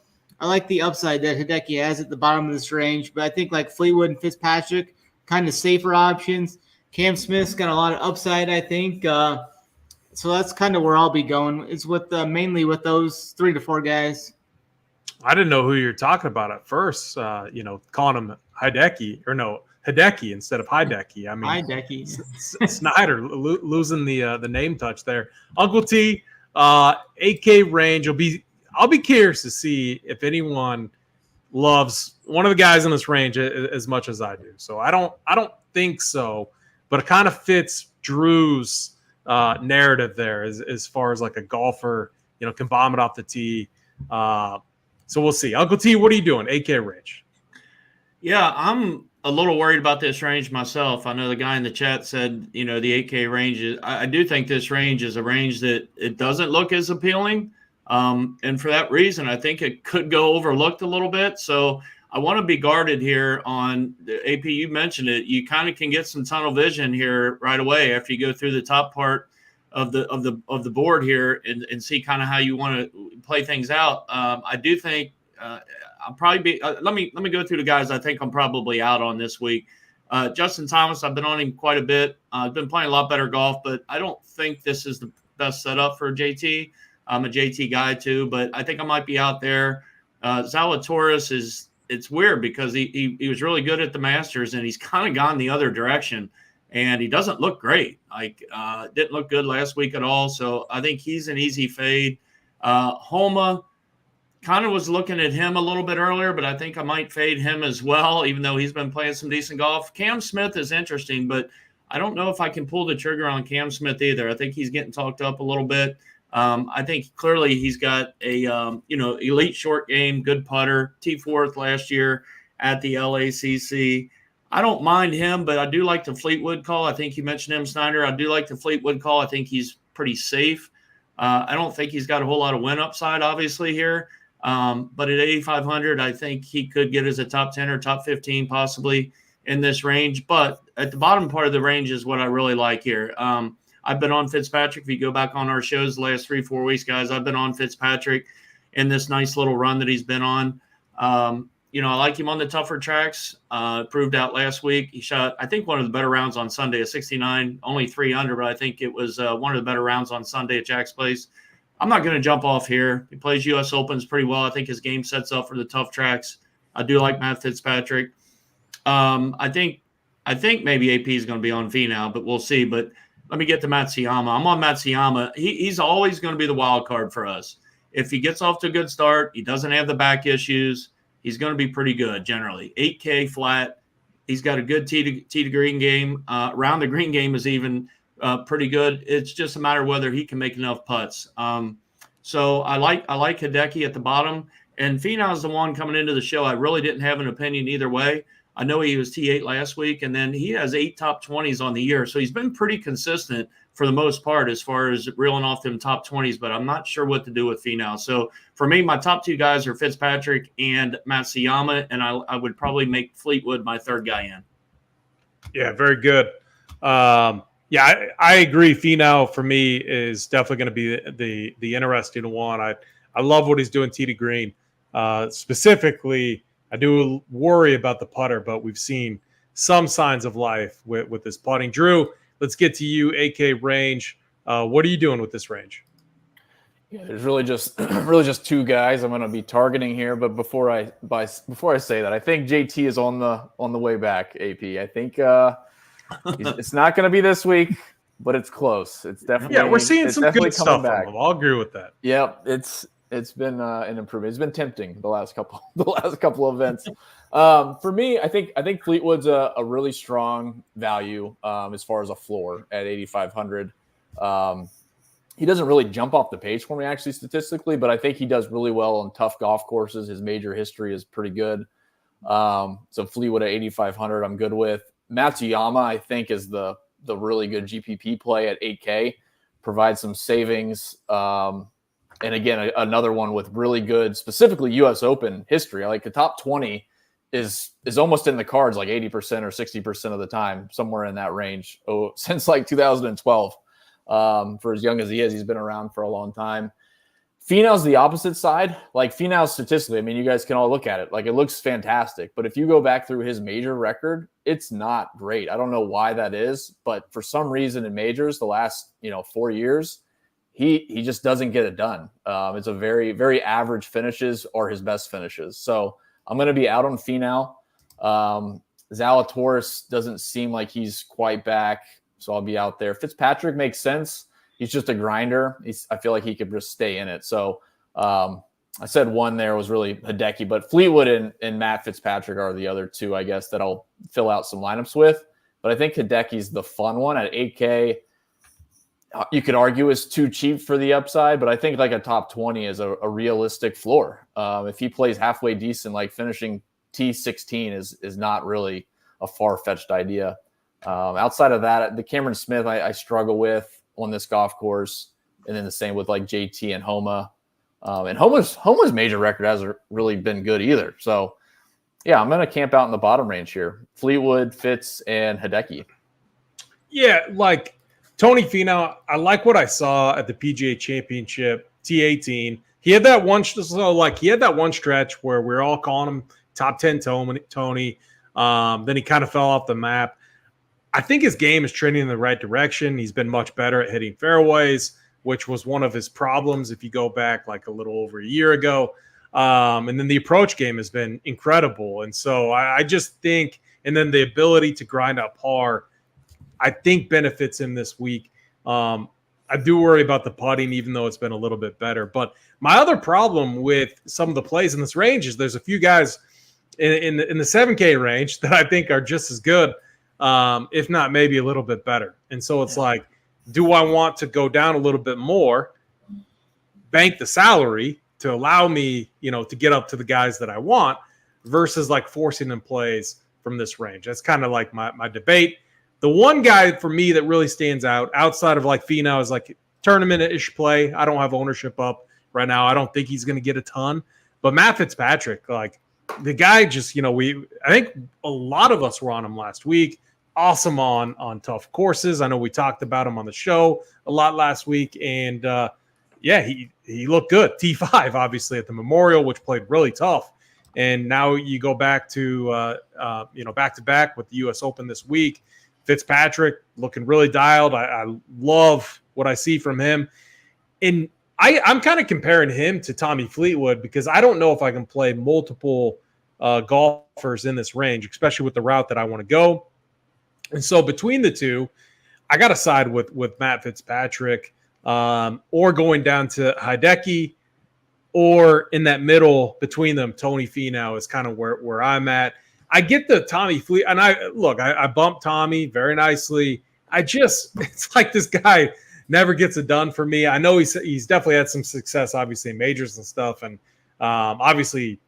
I like the upside that Hideki has at the bottom of this range, but I think like Fleetwood and Fitzpatrick, kind of safer options. Cam Smith's got a lot of upside, I think. So that's kind of where I'll be going. It's with mainly with those 3 to 4 guys. I didn't know who you're talking about at first. Calling him Hideki instead of Hideki. I mean, Hideki. Snyder losing the name touch there. Uncle T, 8K range. I'll be curious to see if anyone loves one of the guys in this range as much as I do. So I don't think so, but it kind of fits Drew's narrative there as far as like a golfer, can bomb it off the tee. So we'll see. Uncle T, what are you doing? 8K range. Yeah, I'm a little worried about this range myself. I know the guy in the chat said, the 8K range is, I do think this range is a range that it doesn't look as appealing. And for that reason, I think it could go overlooked a little bit. So I want to be guarded here on the AP. You mentioned it. You kind of can get some tunnel vision here right away after you go through the top part of the board here and see kind of how you want to play things out. I do think I'll probably be. Let me go through the guys I think I'm probably out on this week. Justin Thomas, I've been on him quite a bit. I've been playing a lot better golf, but I don't think this is the best setup for JT. I'm a JT guy too, but I think I might be out there. Zalatoris it's weird because he was really good at the Masters, and he's kind of gone the other direction, and he doesn't look great. Didn't look good last week at all. So I think he's an easy fade. Homa, kind of was looking at him a little bit earlier, but I think I might fade him as well, even though he's been playing some decent golf. Cam Smith is interesting, but I don't know if I can pull the trigger on Cam Smith either. I think he's getting talked up a little bit. I think clearly he's got a elite short game, good putter, T4th last year at the LACC. I don't mind him, but I do like the Fleetwood call. I think you mentioned him, Snyder. I do like the Fleetwood call. I think he's pretty safe. I don't think he's got a whole lot of win upside, obviously, here. But at 8,500, I think he could get as a top 10 or top 15 possibly in this range. But at the bottom part of the range is what I really like here. I've been on Fitzpatrick. If you go back on our shows the last 3-4 weeks, guys, I've been on Fitzpatrick in this nice little run that he's been on. I like him on the tougher tracks. Proved out last week. He shot, I think, one of the better rounds on Sunday, a 69, only 3 under, but I think it was one of the better rounds on Sunday at Jack's Place. I'm not going to jump off here. He plays U.S. Opens pretty well. I think his game sets up for the tough tracks. I do like Matt Fitzpatrick. I think maybe AP is going to be on V now, but we'll see. But let me get to Matsuyama. I'm on Matsuyama. He's always going to be the wild card for us. If he gets off to a good start, he doesn't have the back issues, he's going to be pretty good generally. 8K flat. He's got a good tee to green game. Around the green game is even pretty good. It's just a matter of whether he can make enough putts. So I like Hideki at the bottom. And Finau is the one coming into the show. I really didn't have an opinion either way. I know he was T8 last week, and then he has 8 top 20s on the year. So he's been pretty consistent for the most part as far as reeling off them top 20s, but I'm not sure what to do with Finau. So for me, my top 2 guys are Fitzpatrick and Matsuyama, and I would probably make Fleetwood my third guy in. Yeah, very good. I agree. Finau for me is definitely going to be the interesting one. I love what he's doing tee to green. Specifically, I do worry about the putter, but we've seen some signs of life with this putting. Drew, let's get to you, AK range. What are you doing with this range? Yeah, there's really just 2 guys I'm going to be targeting here. But before I say that, I think JT is on the way back. AP, I think it's not going to be this week, but it's close. It's definitely we're seeing some good stuff back. From him. I'll agree with that. Yep, it's been an improvement. It's been tempting the last couple of events. For me, I think Fleetwood's a really strong value as far as a floor at 8,500. He doesn't really jump off the page for me actually statistically, but I think he does really well on tough golf courses. His major history is pretty good. So Fleetwood at 8,500, I'm good with. Matsuyama, I think, is the really good GPP play at 8K. Provides some savings. And again, another one with really good, specifically U.S. Open history. Like the top 20 is almost in the cards, like 80% or 60% of the time, somewhere in that range. Since like 2012, for as young as he is, he's been around for a long time. Finau's the opposite side. Like Finau statistically, I mean, you guys can all look at it. Like it looks fantastic, but if you go back through his major record, it's not great. I don't know why that is, but for some reason in majors, the last 4 years. He just doesn't get it done. It's a very, very average finishes are his best finishes. So I'm going to be out on Finau. Zalatoris doesn't seem like he's quite back, so I'll be out there. Fitzpatrick makes sense. He's just a grinder. I feel like he could just stay in it. So I said one there was really Hideki, but Fleetwood and Matt Fitzpatrick are the other 2, I guess, that I'll fill out some lineups with. But I think Hideki's the fun one at 8K. You could argue is too cheap for the upside, but I think like a top 20 is a realistic floor. If he plays halfway decent, like finishing T16 is not really a far-fetched idea. Outside of that, the Cameron Smith I struggle with on this golf course, and then the same with like JT and Homa. And Homa's major record hasn't really been good either. So yeah, I'm going to camp out in the bottom range here. Fleetwood, Fitz, and Hideki. Yeah, like Tony Finau, I like what I saw at the PGA Championship T18. He had that one stretch where we're all calling him top 10 Tony. Then he kind of fell off the map. I think his game is trending in the right direction. He's been much better at hitting fairways, which was one of his problems if you go back like a little over a year ago. And then the approach game has been incredible. And so I just think, and then the ability to grind out par, I think benefits him this week. I do worry about the putting, even though it's been a little bit better. But my other problem with some of the plays in this range is there's a few guys in the 7K range that I think are just as good, if not maybe a little bit better. And so it's like, do I want to go down a little bit more, bank the salary to allow me, to get up to the guys that I want versus like forcing them plays from this range? That's kind of like my debate. The one guy for me that really stands out outside of like Finau is like tournament-ish play. I don't have ownership up right now. I don't think he's going to get a ton. But Matt Fitzpatrick, like the guy just, I think a lot of us were on him last week. Awesome on tough courses. I know we talked about him on the show a lot last week. And he looked good. T5, obviously, at the Memorial, which played really tough. And now you go back to, back-to-back with the U.S. Open this week. Fitzpatrick looking really dialed. I love what I see from him. And I'm kind of comparing him to Tommy Fleetwood because I don't know if I can play multiple golfers in this range, especially with the route that I want to go. And so between the two, I got to side with Matt Fitzpatrick or going down to Hideki, or in that middle between them, Tony Finau is kind of where I'm at. I get the Tommy Fleet, and I bumped Tommy very nicely. It's like this guy never gets it done for me. I know he's definitely had some success, obviously, in majors and stuff, and obviously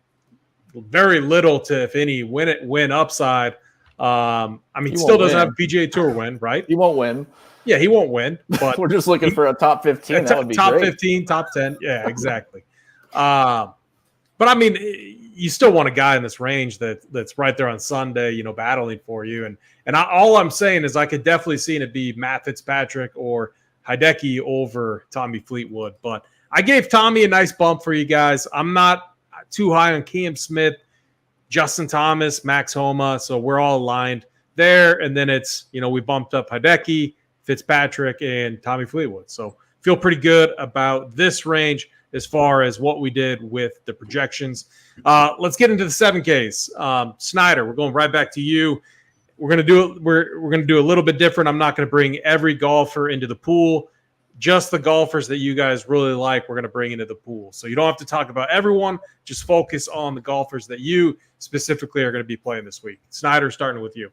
very little to, if any, win upside. He still doesn't have a PGA Tour win, right? He won't win. Yeah, he won't win. But we're just looking for a top 15. That would be top great. 15, top 10. Yeah, exactly. But I mean, you still want a guy in this range that's right there on Sunday, battling for you. And all I'm saying is I could definitely see it be Matt Fitzpatrick or Hideki over Tommy Fleetwood. But I gave Tommy a nice bump for you guys. I'm not too high on Cam Smith, Justin Thomas, Max Homa. So we're all aligned there. And then it's, we bumped up Hideki, Fitzpatrick, and Tommy Fleetwood. So feel pretty good about this range as far as what we did with the projections. Let's get into the 7Ks. Snyder, we're going right back to you. We're gonna do a little bit different. I'm not gonna bring every golfer into the pool. Just the golfers that you guys really like, we're gonna bring into the pool. So you don't have to talk about everyone. Just focus on the golfers that you specifically are gonna be playing this week. Snyder, starting with you.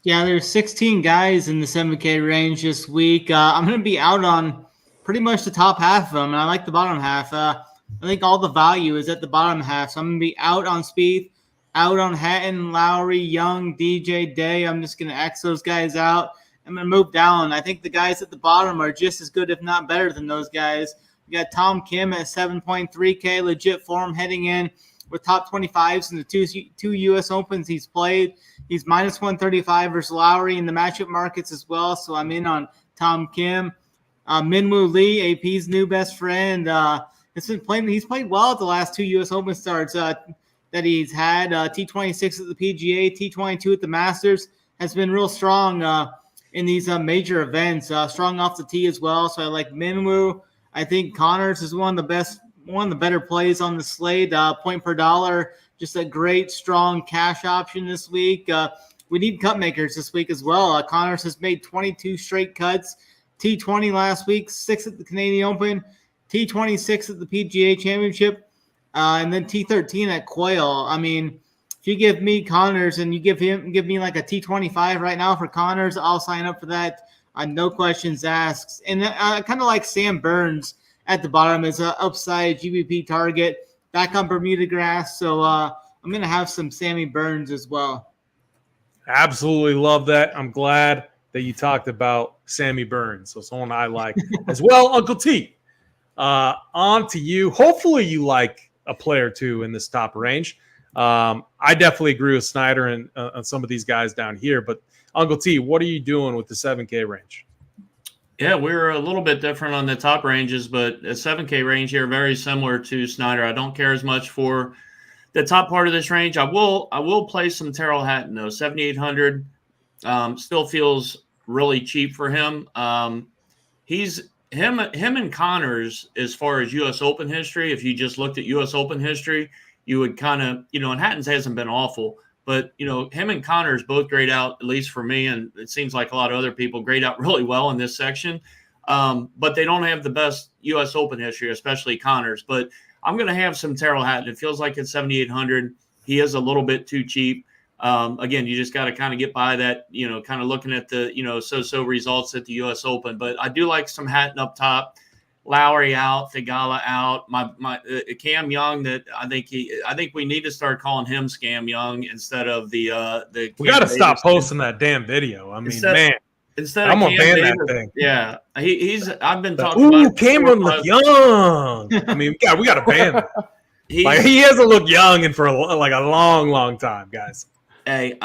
Yeah, there's 16 guys in the 7K range this week. I'm gonna be out on pretty much the top half of them, and I like the bottom half. I think all the value is at the bottom half, so I'm going to be out on Spieth, out on Hatton, Lowry, Young, DJ, Day. I'm just going to X those guys out. I'm going to move down. I think the guys at the bottom are just as good, if not better, than those guys. We got Tom Kim at 7.3K, legit form heading in with top 25s in the two U.S. Opens he's played. He's minus 135 versus Lowry in the matchup markets as well, so I'm in on Tom Kim. Minwoo Lee, AP's new best friend, he's played well at the last two U.S. Open starts that he's had. T26 at the PGA, T22 at the Masters, has been real strong in these major events. Strong off the tee as well. So I like Minwoo. I think Connors is one of the better plays on the slate. Point per dollar, just a great strong cash option this week. We need cut makers this week as well. Connors has made 22 straight cuts. T20 last week, 6 at the Canadian Open, T26 at the PGA Championship, and then T13 at Quail. I mean, if you give me Connors and you give me like a T25 right now for Connors, I'll sign up for that. No questions asked. And I kind of like Sam Burns at the bottom as an upside GBP target, back on Bermuda grass. So I'm going to have some Sammy Burns as well. Absolutely love that. I'm glad that you talked about Sammy Burns, so someone I like as well. Uncle T, on to you. Hopefully you like a player or two in this top range. I definitely agree with Snyder and on some of these guys down here, but Uncle T, what are you doing with the 7K range? Yeah, we're a little bit different on the top ranges, but a 7K range here, very similar to Snyder. I don't care as much for the top part of this range. I will play some Terrell Hatton, though. 7,800 still feels really cheap for him. He's him and Connors, as far as U.S. Open history, if you just looked at U.S. Open history, you would kind of, and Hatton's hasn't been awful, but, him and Connors both grade out, at least for me, and it seems like a lot of other people grade out really well in this section. But they don't have the best U.S. Open history, especially Connors. But I'm going to have some Tyrrell Hatton. It feels like it's 7,800. He is a little bit too cheap. Again, you just got to kind of get by that, kind of looking at the, so-so results at the U.S. Open. But I do like some Hatton up top. Lowry out, Thigala out. My Cam Young, that I think we need to start calling him Scam Young instead of the. We got to stop posting that damn video. I mean, man. Instead I'm of gonna Cam ban Davis, that thing. Yeah, he's. I've been talking about. Ooh, Cameron look young. I mean, yeah, we got to ban that. He hasn't looked young in for a long time, guys. Hey,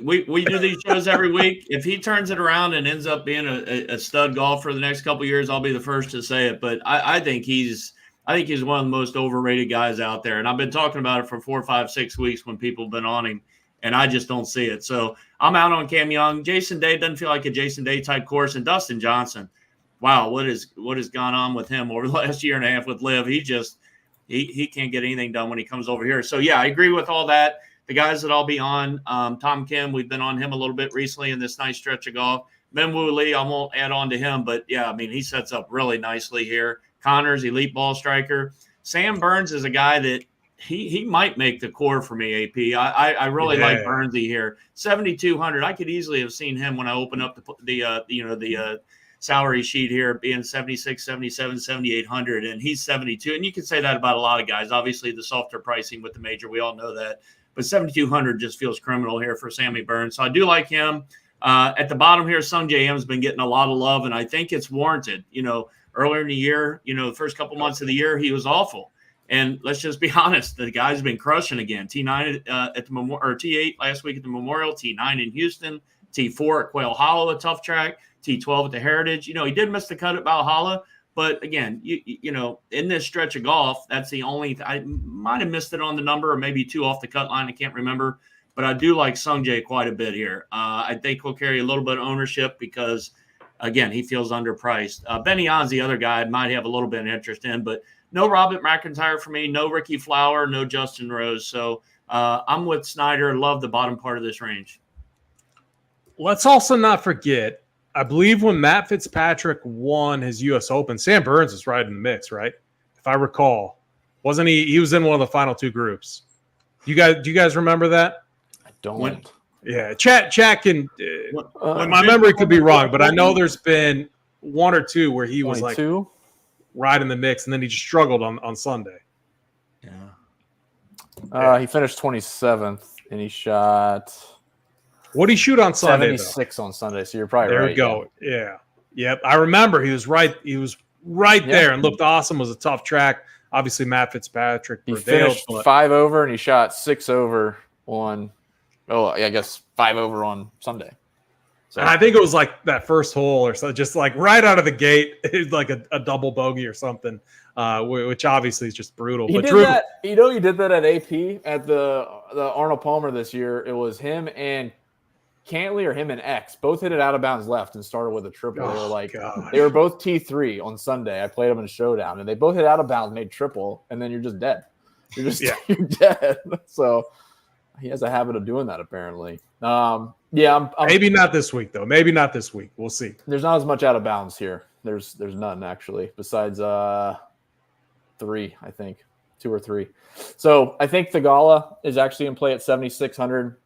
we do these shows every week. If he turns it around and ends up being a stud golfer the next couple of years, I'll be the first to say it. But I think he's one of the most overrated guys out there, and I've been talking about it for 4, 5, 6 weeks when people have been on him. And I just don't see it. So I'm out on Cam Young. Jason Day doesn't feel like a Jason Day type course. And Dustin Johnson, wow, what has gone on with him over the last year and a half with Liv? He can't get anything done when he comes over here. So yeah, I agree with all that. The guys that I'll be on, Tom Kim, we've been on him a little bit recently in this nice stretch of golf. Minwoo Lee, I won't add on to him, but yeah, I mean, he sets up really nicely here. Connors, elite ball striker. Sam Burns is a guy that he might make the core for me, AP. I really like Burnsy here. 7,200. I could easily have seen him when I open up the salary sheet here being 76, 77, 7,800, and he's 72. And you can say that about a lot of guys. Obviously, the softer pricing with the major, we all know that. But 7,200 just feels criminal here for Sammy Burns. So I do like him. At the bottom here, Sung J M's been getting a lot of love, and I think it's warranted. Earlier in the year, the first couple months of the year, he was awful. And let's just be honest, the guy's been crushing again. T9 at the Memorial, or T8 last week at the Memorial, T9 in Houston, T4 at Quail Hollow, a tough track, T12 at the Heritage. He did miss the cut at Valhalla, but again, in this stretch of golf, that's the only. I might have missed it on the number, or maybe 2 off the cut line. I can't remember, but I do like Sung Jae quite a bit here. I think he'll carry a little bit of ownership because, again, he feels underpriced. Benny On's the other guy I might have a little bit of interest in, but. No Robert McIntyre for me, no Ricky Flower, no Justin Rose. So I'm with Snyder. Love the bottom part of this range. Let's also not forget, I believe when Matt Fitzpatrick won his U.S. Open, Sam Burns was right in the mix, right? If I recall. Wasn't he? He was in one of the final 2 groups. Do you guys remember that? I don't. Yeah, chat can. My memory could be wrong, but I know there's been 1 or 2 where he was 22? Like right in the mix, and then he just struggled on Sunday. Yeah. He finished 27th, and he shot. What did he shoot on Sunday? 76 on Sunday. So you're probably there right. There we go. Yeah. Yep. I remember he was right. He was right there and looked awesome. It was a tough track. Obviously, Matt Fitzpatrick. He finished 5 over, and he shot 6 over on. Oh, I guess 5 over on Sunday. So. And I think it was like that first hole or so, just like right out of the gate, it was like a double bogey or something, which obviously is just brutal. He did that. He did that at AP at the Arnold Palmer this year. It was him and Cantley, or him and X, both hit it out of bounds left and started with a triple. They were both T3 on Sunday. I played them in Showdown, and they both hit out of bounds, made triple, and then you're just dead. You're dead. So he has a habit of doing that apparently. I'm maybe not this week though. Maybe not this week. We'll see. There's not as much out of bounds here. There's none actually, besides 3, I think 2 or 3. So I think Thigala is actually in play at 7,600.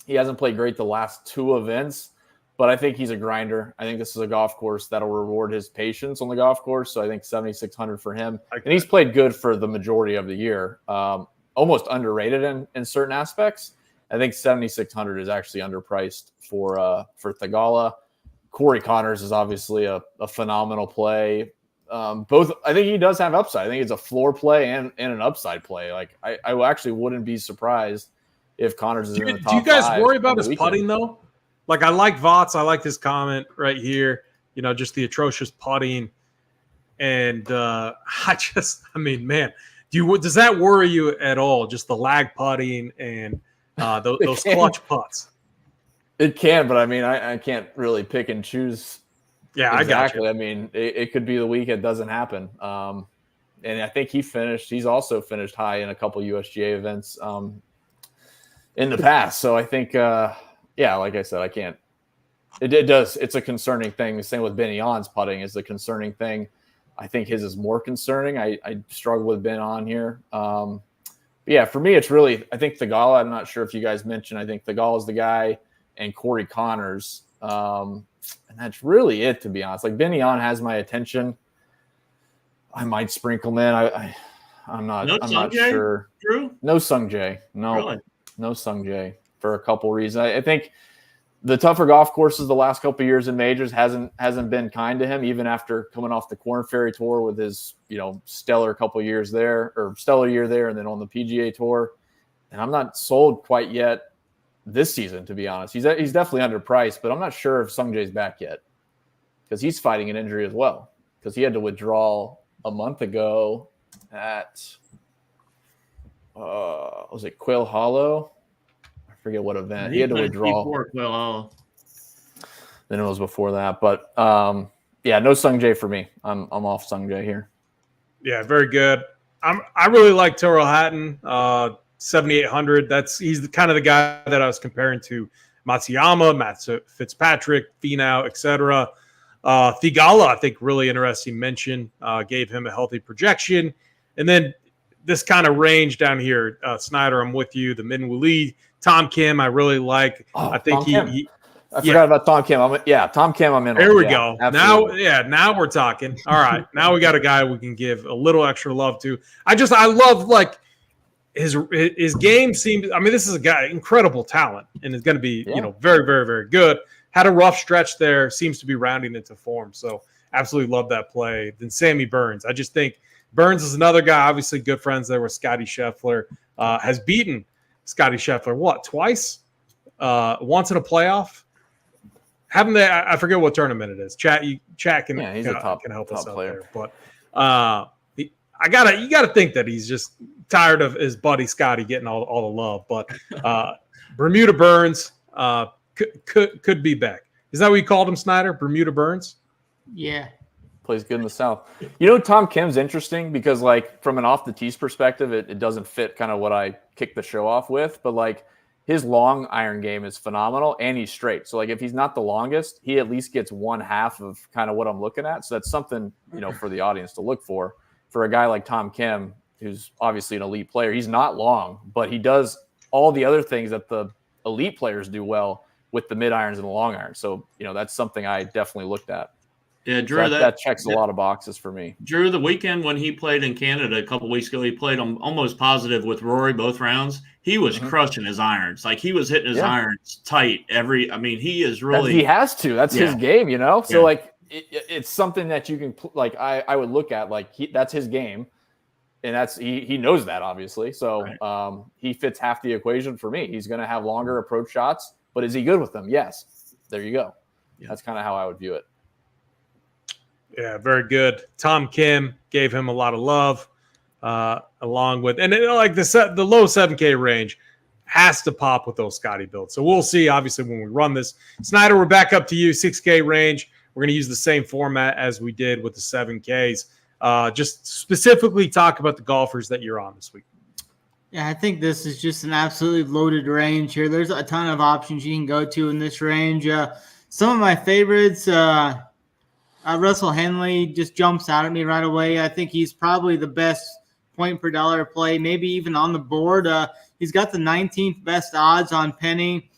He hasn't played great the last 2 events, but I think he's a grinder. I think this is a golf course that'll reward his patience on the golf course. So I think 7,600 for him, and he's played good for the majority of the year. Almost underrated in certain aspects. I think 7,600 is actually underpriced for Thigala. Corey Connors is obviously a phenomenal play. Both, I think he does have upside. I think it's a floor play and an upside play. Like I actually wouldn't be surprised if Connors is in the top 5. Do you guys worry about his putting though? Like I like Vots. I like this comment right here. Just the atrocious putting, and man, does that worry you at all? Just the lag putting and those clutch putts. It can, but I can't really pick and choose Yeah, exactly. I got you. I mean, it could be the week it doesn't happen. And I think he's also finished high in a couple USGA events in the past. So I think, like I said, I can't. It does. It's a concerning thing. The same with Ben On's putting is a concerning thing. I think his is more concerning. I struggle with Ben On here. But yeah, for me, it's really, I think Thigala, I'm not sure if you guys mentioned, I think Thigala is the guy and Corey Connors. And that's really it, to be honest. Like Ben On has my attention. I might sprinkle him in. I'm not sure. Drew? No Sung Jae. No, really? No Sung Jae for a couple reasons. I think the tougher golf courses the last couple of years in majors hasn't been kind to him, even after coming off the Korn Ferry Tour with his stellar couple years there, or stellar year there, and then on the PGA Tour. And I'm not sold quite yet this season, to be honest. He's definitely underpriced, but I'm not sure if Sung Jae's back yet because he's fighting an injury as well because he had to withdraw a month ago at was it Quail Hollow? I forget what event. He had to withdraw. Then it was before that. But no Sung Jae for me. I'm off Sung Jae here. Yeah, very good. I really like Tyrrell Hatton, 7,800. He's the kind of the guy that I was comparing to Matsuyama, Matt Fitzpatrick, Finau, etc. Thigala, I think, really interesting mention. Gave him a healthy projection. And then this kind of range down here, Snyder, I'm with you. The Min Woo Lee, Tom Kim, I really like. I think I forgot about Tom Kim. Tom Kim, I'm in. There we go. Absolutely. Now we're talking. All right. Now we got a guy we can give a little extra love to. I love like his game seems. I mean, this is a guy, incredible talent, and is going to be very, very, very good. Had a rough stretch there, seems to be rounding into form. So absolutely love that play. Then Sammy Burns. I just think Burns is another guy, obviously good friends there with Scotty Scheffler. Has beaten Scotty Scheffler, twice? Once in a playoff? Haven't they? I forget what tournament it is. Chat can he's a top us out player. there. But you gotta think that he's just tired of his buddy Scotty getting all the love. But Bermuda Burns could be back. Is that what you called him, Snyder? Bermuda Burns? Yeah. Plays good in the South. Tom Kim's interesting because, like, from an off the tees perspective, it doesn't fit kind of what I kicked the show off with. But, like, his long iron game is phenomenal, and he's straight. So, like, if he's not the longest, he at least gets one half of kind of what I'm looking at. So that's something, for the audience to look for. For a guy like Tom Kim, who's obviously an elite player, he's not long, but he does all the other things that the elite players do well with the mid irons and the long irons. So, that's something I definitely looked at. Yeah, Drew, so that checks a lot of boxes for me. Drew, the weekend when he played in Canada a couple weeks ago, he played almost positive with Rory both rounds. He was crushing his irons. Like, he was hitting his irons tight he is really – he has to. That's his game, So, like, it's something that you can – like, I would look at, like, that's his game. And that's he knows that, obviously. So he fits half the equation for me. He's going to have longer approach shots. But is he good with them? Yes. There you go. Yeah. That's kind of how I would view it. Yeah, very good. Tom Kim gave him a lot of love, along with, and like the low 7K range has to pop with those Scotty builds. So we'll see, obviously, when we run this. Snyder, we're back up to you, 6K range. We're going to use the same format as we did with the 7Ks. Just specifically talk about the golfers that you're on this week. Yeah, I think this is just an absolutely loaded range here. There's a ton of options you can go to in this range. Some of my favorites, Russell Henley just jumps out at me right away. I think he's probably the best point per dollar play, maybe even on the board. He's got the 19th best odds on Penny.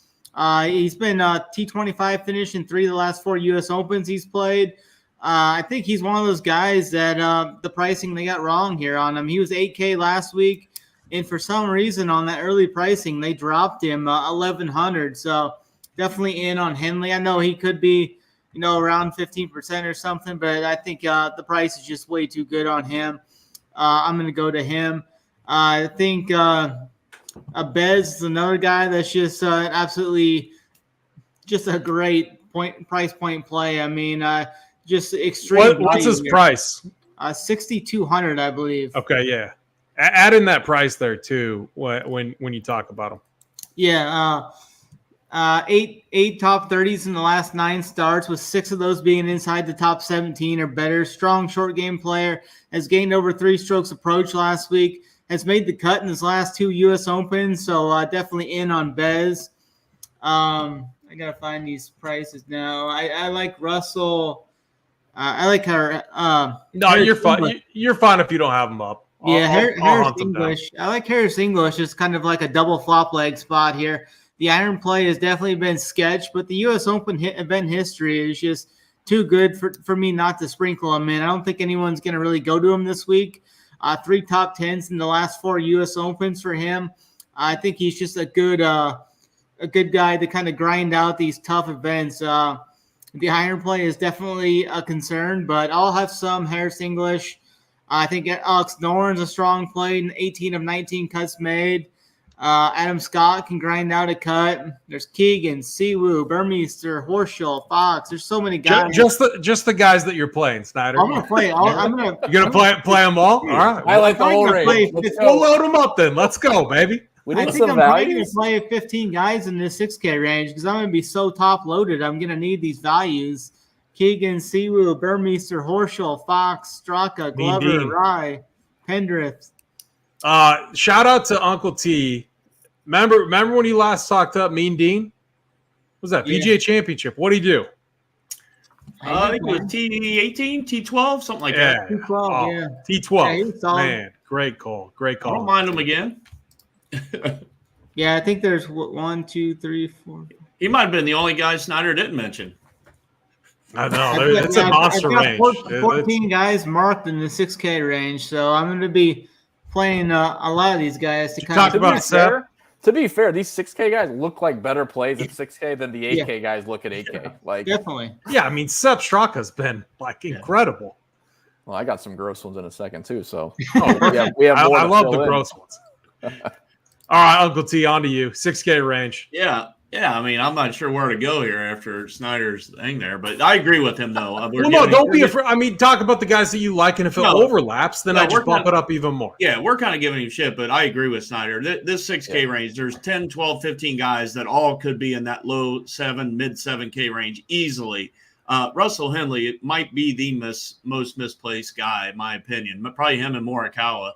He's been T25 finish in 3 of the last 4 U.S. Opens he's played. I think he's one of those guys that the pricing they got wrong here on him. He was 8K last week, and for some reason on that early pricing, they dropped him 1,100. So definitely in on Henley. I know he could be, around 15% or something, but I think the price is just way too good on him. I'm going to go to him. I think Bez is another guy that's just absolutely just a great price point play. I mean, just extreme. What's his price? 6,200, I believe. Okay, yeah. Add in that price there too when you talk about him. Yeah. Eight top 30s in the last 9 starts, with 6 of those being inside the top 17 or better. Strong short game player, has gained over 3 strokes approach last week, has made the cut in his last 2 U.S. Opens, so definitely in on Bez. I got to find these prices now. I like Russell. I like her. No, Harris you're fine. English. You're fine if you don't have them up. Harris hunt them down. English. I like Harris English. It's kind of like a double flop leg spot here. The iron play has definitely been sketched, but the U.S. Open event history is just too good for me not to sprinkle him in. I don't think anyone's going to really go to him this week. 3 top 10s in the last 4 U.S. Opens for him. I think he's just a good guy to kind of grind out these tough events. The iron play is definitely a concern, but I'll have some Harris English. I think Alex Noren's a strong play, 18 of 19 cuts made. Adam Scott can grind out a cut. There's Keegan, Siwoo, Burmeister, Horschel, Fox. There's so many guys. Just the guys that you're playing, Snyder. I'm gonna play. You're gonna play them all. All right. I like the whole range. We'll load them up then. Let's go, baby. I think I'm probably going to play 15 guys in this 6K range because I'm going to be so top loaded. I'm going to need these values. Keegan, Siwoo, Burmeister, Horschel, Fox, Straka, Glover, Rye, Pendrith. Shout out to Uncle T. Remember when he last talked up Mean Dean? What was that? PGA Championship. What'd he do? I think it was T18, T12, something like that. T12, T12. Yeah, man, great call. Great call. I don't mind him again. Yeah, I think there's 1, 2, 3, 4. He might have been the only guy Snyder didn't mention. I know. It's a monster range. 14 guys marked in the 6K range, so I'm going to be playing a lot of these guys to talk about Seb. To be fair, these 6K guys look like better plays at 6K than the 8K guys look at 8K. Like definitely. Yeah, I mean, Seb Straka's been incredible. Well, I got some gross ones in a second too. So we have more. I love the gross ones. All right, Uncle T, on to you. 6K range. Yeah. I mean, I'm not sure where to go here after Snyder's thing there, but I agree with him though. Don't be afraid. I mean, talk about the guys that you like, and if it overlaps, then I just bump it up even more. Yeah, we're kind of giving him shit, but I agree with Snyder. This 6K range, there's 10, 12, 15 guys that all could be in that low 7, mid 7K range easily. Russell Henley might be the most misplaced guy, in my opinion. Probably him and Morikawa.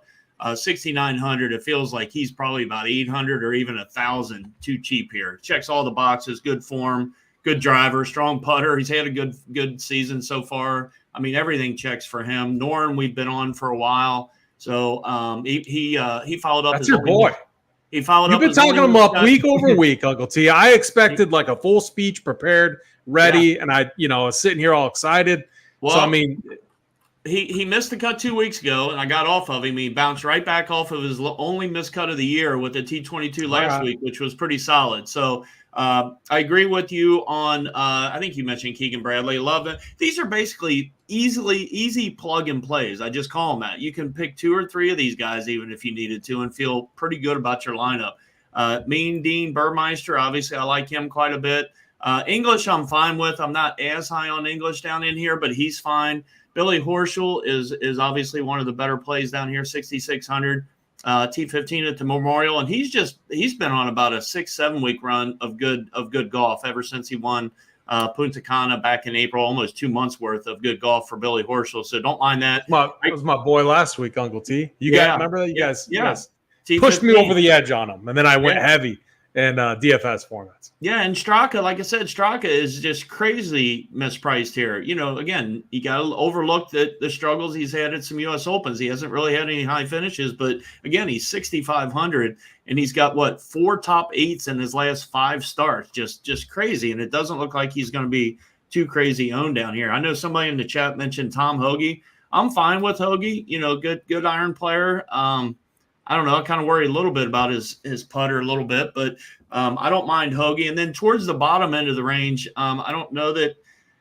6,900. It feels like he's probably about 800 or even 1,000 too cheap here. Checks all the boxes. Good form, good driver, strong putter. He's had a good season so far. I mean, everything checks for him. Noren, we've been on for a while, so he followed up. That's your boy. He followed up. You've been talking him up week over week, Uncle T. I expected like a full speech prepared, ready, and I was sitting here all excited. Well, so I mean. He missed the cut 2 weeks ago, and I got off of him. He bounced right back off of his only missed cut of the year with the T22 last week, which was pretty solid. So I agree with you on I think you mentioned Keegan Bradley. Love it. These are basically easy plug and plays. I just call them that. You can pick 2 or 3 of these guys even if you needed to and feel pretty good about your lineup. Mean Dean Burmeister, obviously I like him quite a bit. English I'm fine with. I'm not as high on English down in here, but he's fine. Billy Horschel is obviously one of the better plays down here, 6,600, T15 at the Memorial, and he's been on about a 6-7 week run of good golf ever since he won Punta Cana back in April, almost 2 months worth of good golf for Billy Horschel. So don't mind that. It was my boy last week, Uncle T. You guys remember that? You guys T15. Pushed me over the edge on him, and then I went heavy in DFS formats. Yeah, and Straka, like I said, Straka is just crazy mispriced here. Again, you got to overlook the struggles he's had at some U.S. Opens. He hasn't really had any high finishes, but again, he's 6,500, and he's got 4 top 8s in his last 5 starts. Just crazy, and it doesn't look like he's going to be too crazy owned down here. I know somebody in the chat mentioned Tom Hoagie. I'm fine with Hoagie. Good iron player. I don't know. I kind of worry a little bit about his putter a little bit, but I don't mind Hoagie. And then towards the bottom end of the range, I don't know that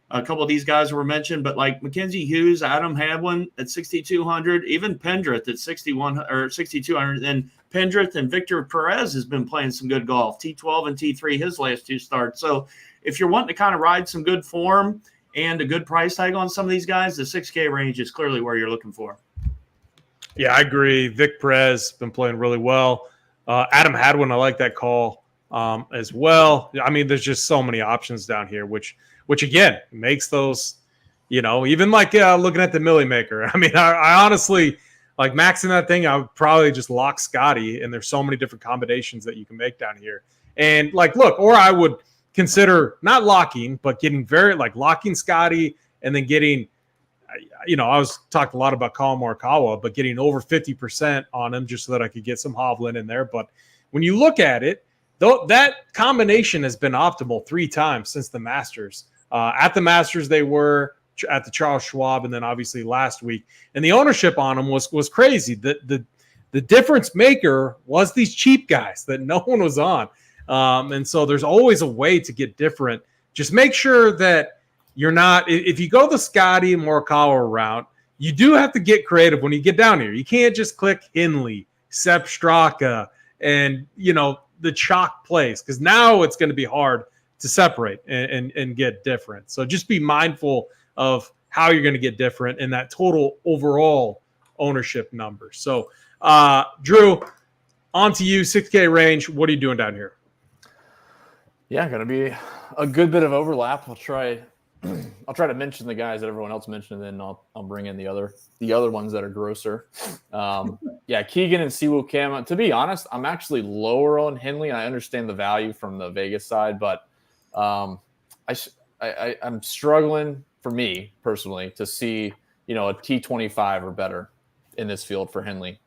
a couple of these guys were mentioned, but like Mackenzie Hughes, Adam Hadwin at 6,200, even Pendrith at 6,200. And Pendrith and Victor Perez has been playing some good golf, T12 and T3, his last 2 starts. So if you're wanting to kind of ride some good form and a good price tag on some of these guys, the 6K range is clearly where you're looking for. Yeah, I agree. Vic Perez been playing really well. Adam Hadwin, I like that call. as well. I mean, there's just so many options down here, which again makes those, even like looking at the Millie Maker. I mean, I honestly like maxing that thing. I would probably just lock Scotty, and there's so many different combinations that you can make down here. And like, look, or I would consider not locking, but getting locking Scotty and then getting, I was talked a lot about Colin Morikawa, but getting over 50% on him just so that I could get some Hovland in there. But when you look at it, though, that combination has been optimal 3 times since the Masters. At the Masters, they were at the Charles Schwab, and then obviously last week. And the ownership on them was crazy. The difference maker was these cheap guys that no one was on. And so there's always a way to get different. Just make sure that you're not – if you go the Scotty and Morikawa route, you do have to get creative when you get down here. You can't just click Henley, Sepp Straka, and, the chalk plays, because now it's going to be hard to separate and get different. So just be mindful of how you're going to get different in that total overall ownership number. So, Drew, on to you, 6K range. What are you doing down here? Yeah, going to be a good bit of overlap. I'll try to mention the guys that everyone else mentioned, and then I'll bring in the other ones that are grosser. Yeah, Keegan and Siwoo Kim. To be honest, I'm actually lower on Henley. I understand the value from the Vegas side, but I'm struggling, for me personally, to see a T25 or better in this field for Henley.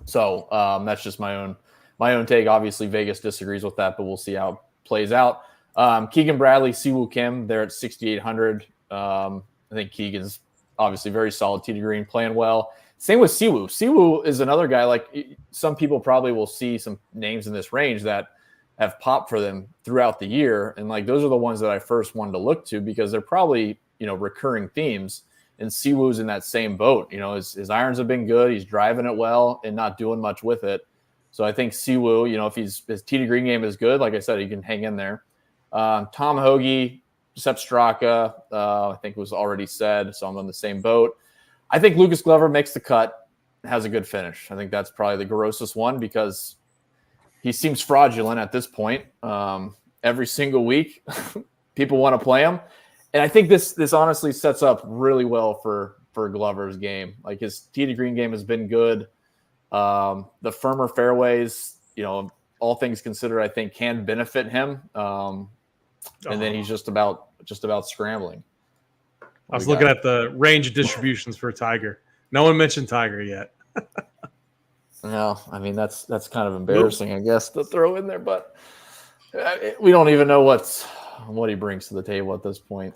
So that's just my own take. Obviously, Vegas disagrees with that, but we'll see how it plays out. Keegan Bradley, Siwoo Kim, they're at 6,800. I think Keegan's obviously very solid tee to green, playing well. Same with Siwoo. Siwoo is another guy, like some people probably will see some names in this range that have popped for them throughout the year. And like, those are the ones that I first wanted to look to because they're probably, recurring themes. And Siwoo's in that same boat. His irons have been good. He's driving it well and not doing much with it. So I think Siwoo, if his tee to green game is good, like I said, he can hang in there. Tom Hoagie, Sepp Straka, I think was already said, so I'm on the same boat. I think Lucas Glover makes the cut, has a good finish. I think that's probably the grossest one because he seems fraudulent at this point. Every single week, people want to play him. And I think this honestly sets up really well for Glover's game. Like, his tee to green game has been good. The firmer fairways, all things considered, I think can benefit him. And then he's just about scrambling. I was looking at the range of distributions for Tiger. No one mentioned Tiger yet. No, I mean, that's kind of embarrassing, I guess, to throw in there, but we don't even know what he brings to the table at this point.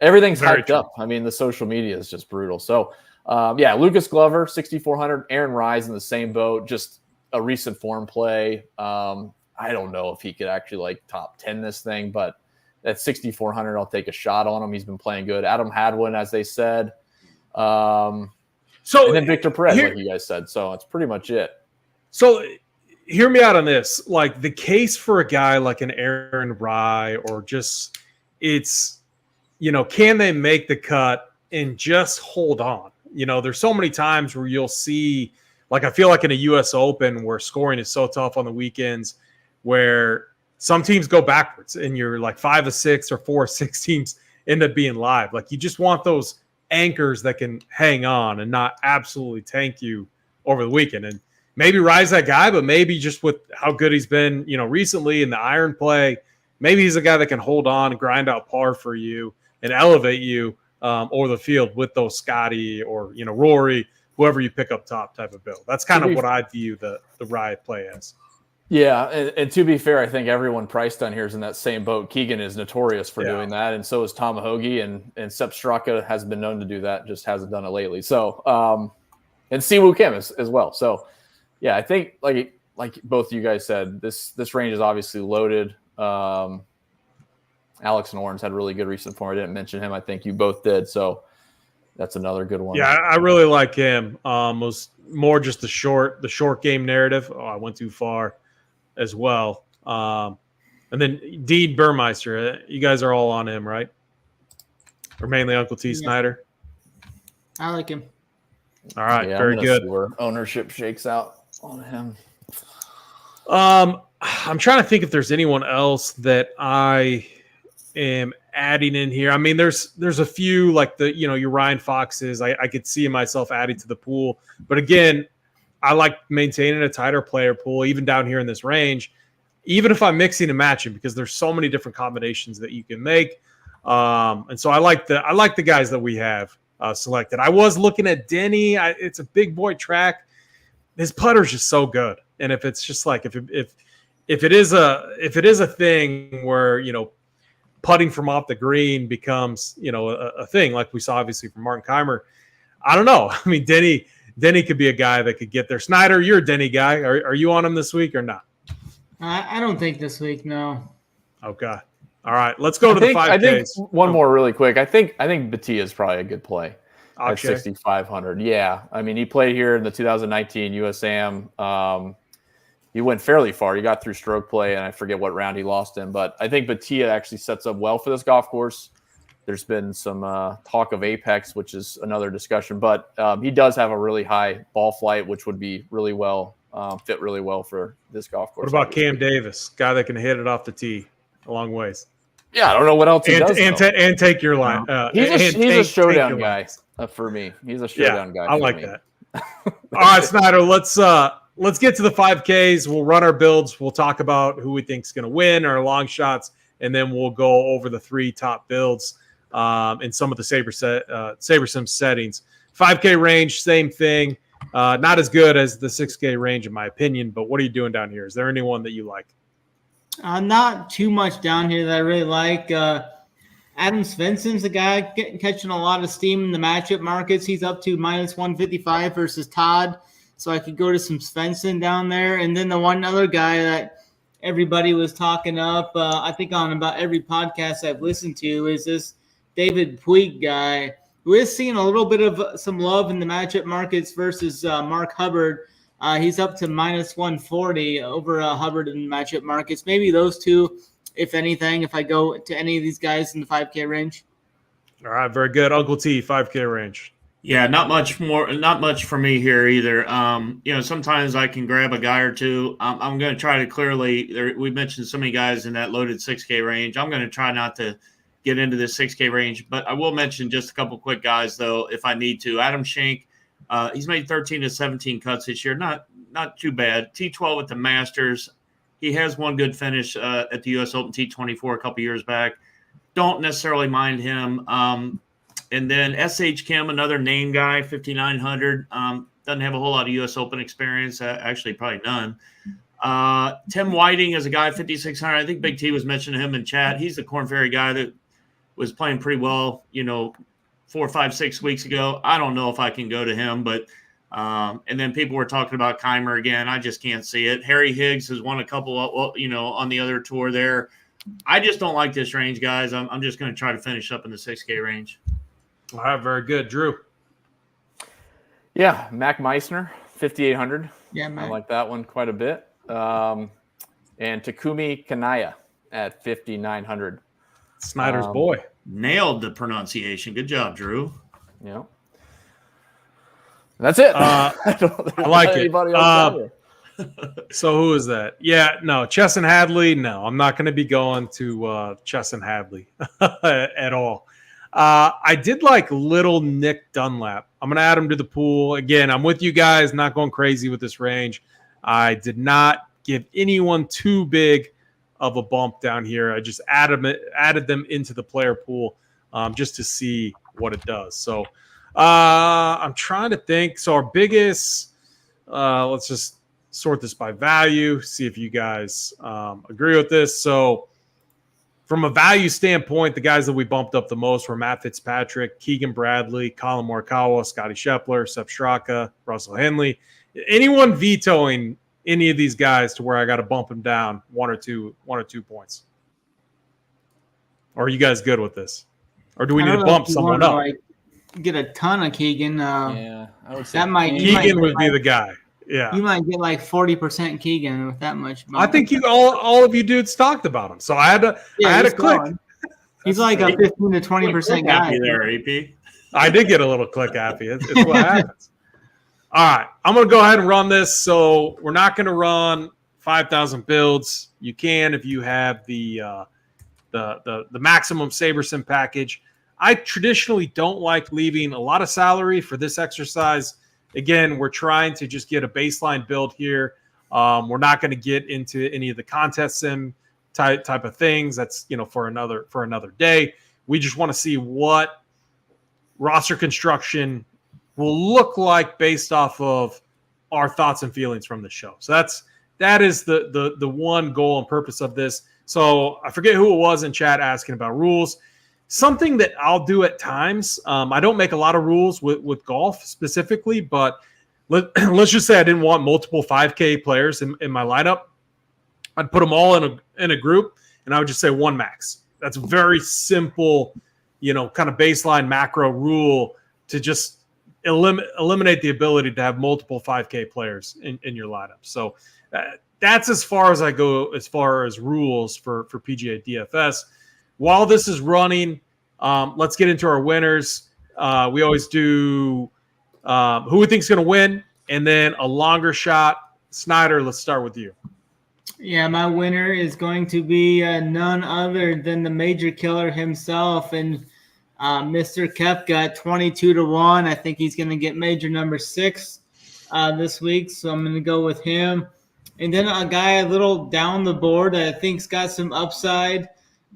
Everything's hyped up. I mean, the social media is just brutal. So, Lucas Glover, 6,400. Aaron Rise in the same boat, just a recent form play. I don't know if he could actually top 10 this thing, but at 6,400, I'll take a shot on him. He's been playing good. Adam Hadwin, as they said. And then Victor Perez, like you guys said. So that's pretty much it. So hear me out on this. Like, the case for a guy like an Aaron Rye, or just can they make the cut and just hold on? There's so many times where you'll see, like, I feel like in a U.S. Open where scoring is so tough on the weekends, where some teams go backwards and you're like 5 of 6 or 4 of 6 teams end up being live. Like, you just want those anchors that can hang on and not absolutely tank you over the weekend. And maybe Rye's that guy, but maybe just with how good he's been, recently in the iron play, maybe he's a guy that can hold on and grind out par for you and elevate you over the field with those Scotty or, Rory, whoever you pick up top type of build. That's kind of what I view the Rye play as. Yeah, and to be fair, I think everyone priced on here is in that same boat. Keegan is notorious for doing that, and so is Tom Hoagie, and Sepp Straka has been known to do that, just hasn't done it lately. So, and Siwoo Kim as well. So, yeah, I think like both of you guys said, this range is obviously loaded. Alex and Orange had really good recent form. I didn't mention him. I think you both did. So that's another good one. Yeah, I really like him. Was more just the short game narrative. Oh, I went too far as well. And then Dean Burmeister. You guys are all on him, right? Or mainly Uncle T. Snyder? I like him. All right, very good. See where ownership shakes out on him. I'm trying to think if there's anyone else that I am adding in here. I mean, there's a few like your Ryan Foxes. I could see myself adding to the pool, but again, I like maintaining a tighter player pool, even down here in this range, even if I'm mixing and matching, because there's so many different combinations that you can make. And so I like the guys that we have selected. I was looking at Denny. It's a big boy track. His putter's just so good, and if it's just like if it is a thing where putting from off the green becomes a thing like we saw obviously from Martin Keimer. I don't know. I mean, Denny could be a guy that could get there. Snyder, you're a Denny guy. Are you on him this week or not? I don't think this week. No. Okay. All right. Let's go to the 5Ks. I think one more really quick. I think Batia is probably a good play at 6,500. Yeah. I mean, he played here in the 2019 USAM. He went fairly far. He got through stroke play, and I forget what round he lost in. But I think Batia actually sets up well for this golf course. There's been some talk of Apex, which is another discussion. But he does have a really high ball flight, which would be really well fit really well for this golf course. What about Cam Davis, guy that can hit it off the tee a long ways? Yeah, I don't know what else he does. And take your line. He's a showdown guy for me. He's a showdown guy. I like that. All right, Snyder, let's get to the 5Ks. We'll run our builds. We'll talk about who we think is going to win, our long shots, and then we'll go over the 3 top builds in some of the SaberSim settings. 5K range, same thing. Not as good as the 6K range, in my opinion, but what are you doing down here? Is there anyone that you like? Not too much down here that I really like. Adam Svensson's a guy catching a lot of steam in the matchup markets. He's up to -155 versus Todd, so I could go to some Svensson down there. And then the one other guy that everybody was talking up, I think on about every podcast I've listened to, is this David Puig guy, who is seeing a little bit of some love in the matchup markets versus Mark Hubbard. He's up to -140 over Hubbard in the matchup markets. Maybe those two, if anything, if I go to any of these guys in the 5K range. All right, very good. Uncle T, 5K range. Yeah, not much for me here either. Sometimes I can grab a guy or two. I'm going to try to clearly. We mentioned so many guys in that loaded 6K range. I'm going to try not to get into the 6K range, but I will mention just a couple quick guys though, if I need to. Adam Schenk, he's made 13 to 17 cuts this year. Not too bad. T12 at the Masters. He has one good finish at the U.S. Open T24 a couple years back. Don't necessarily mind him. And then S.H. Kim, another name guy, 5,900. Doesn't have a whole lot of U.S. Open experience. Actually, probably none. Tim Whiting is a guy, 5,600. I think Big T was mentioning him in chat. He's the Korn Ferry guy that was playing pretty well, 4, 5, 6 weeks ago. I don't know if I can go to him, but and then people were talking about Keimer again. I just can't see it. Harry Higgs has won a couple, on the other tour there. I just don't like this range, guys. I'm just going to try to finish up in the 6K range. All right, very good. Drew. Yeah, Mac Meissner, 5,800. Yeah, Mac. I like that one quite a bit. And Takumi Kanaya at 5,900. Snyder's boy. Nailed the pronunciation. Good job, Drew. Yeah. That's it. I like it. So who is that? Yeah, no, Chesson Hadley. No, I'm not going to be going to Chesson Hadley at all. I did like little Nick Dunlap. I'm going to add him to the pool. Again, I'm with you guys, not going crazy with this range. I did not give anyone too big of a bump down here. I just added them into the player pool just to see what it does. So I'm trying to think. So our biggest, let's just sort this by value, see if you guys agree with this. So from a value standpoint, the guys that we bumped up the most were Matt Fitzpatrick, Keegan Bradley, Colin Morikawa, Scotty Scheffler, Sepp Straka, Russell Henley. Anyone vetoing any of these guys to where I got to bump them down one or two points? Or are you guys good with this? Or do we need to bump someone up? Get a ton of Keegan. Yeah, I would say Keegan would be the guy. Yeah, you might get like 40% Keegan with that much. I think all of you dudes talked about him, so I had to click. Gone. He's like a 15 to 20% guy. There, AP. I did get a little click happy. It's what happens. All right, I'm going to go ahead and run this. So we're not going to run 5,000 builds. You can if you have the maximum SaberSim package. I traditionally don't like leaving a lot of salary for this exercise. Again, we're trying to just get a baseline build here. We're not going to get into any of the contest sim type of things. That's for another day. We just want to see what roster construction will look like based off of our thoughts and feelings from the show. So that is the one goal and purpose of this. So I forget who it was in chat asking about rules. Something that I'll do at times. I don't make a lot of rules with golf specifically, but let's just say I didn't want multiple 5K players in my lineup. I'd put them all in a group, and I would just say one max. That's a very simple, kind of baseline macro rule to just eliminate the ability to have multiple 5K players in your lineup. So that's as far as I go as far as rules for PGA DFS. While this is running, let's get into our winners. We always do who we think is going to win, and then a longer shot. Snyder, let's start with you. Yeah, my winner is going to be none other than the major killer himself, and Mr. Kep got 22-1. I think he's going to get major number 6 this week, so I'm going to go with him. And then a guy a little down the board that I think's got some upside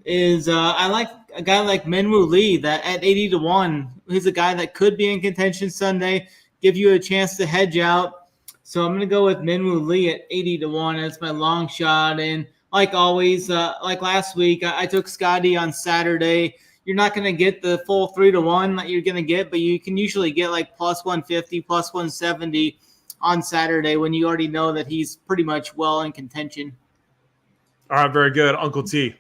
is I like a guy like Minwoo Lee that at 80-1. He's a guy that could be in contention Sunday, give you a chance to hedge out. So I'm going to go with Minwoo Lee at 80-1. That's my long shot. And like always, like last week, I took Scotty on Saturday. You're not going to get the full 3-1 that you're going to get, but you can usually get like plus 150, plus 170 on Saturday when you already know that he's pretty much well in contention. All right, very good. Uncle T.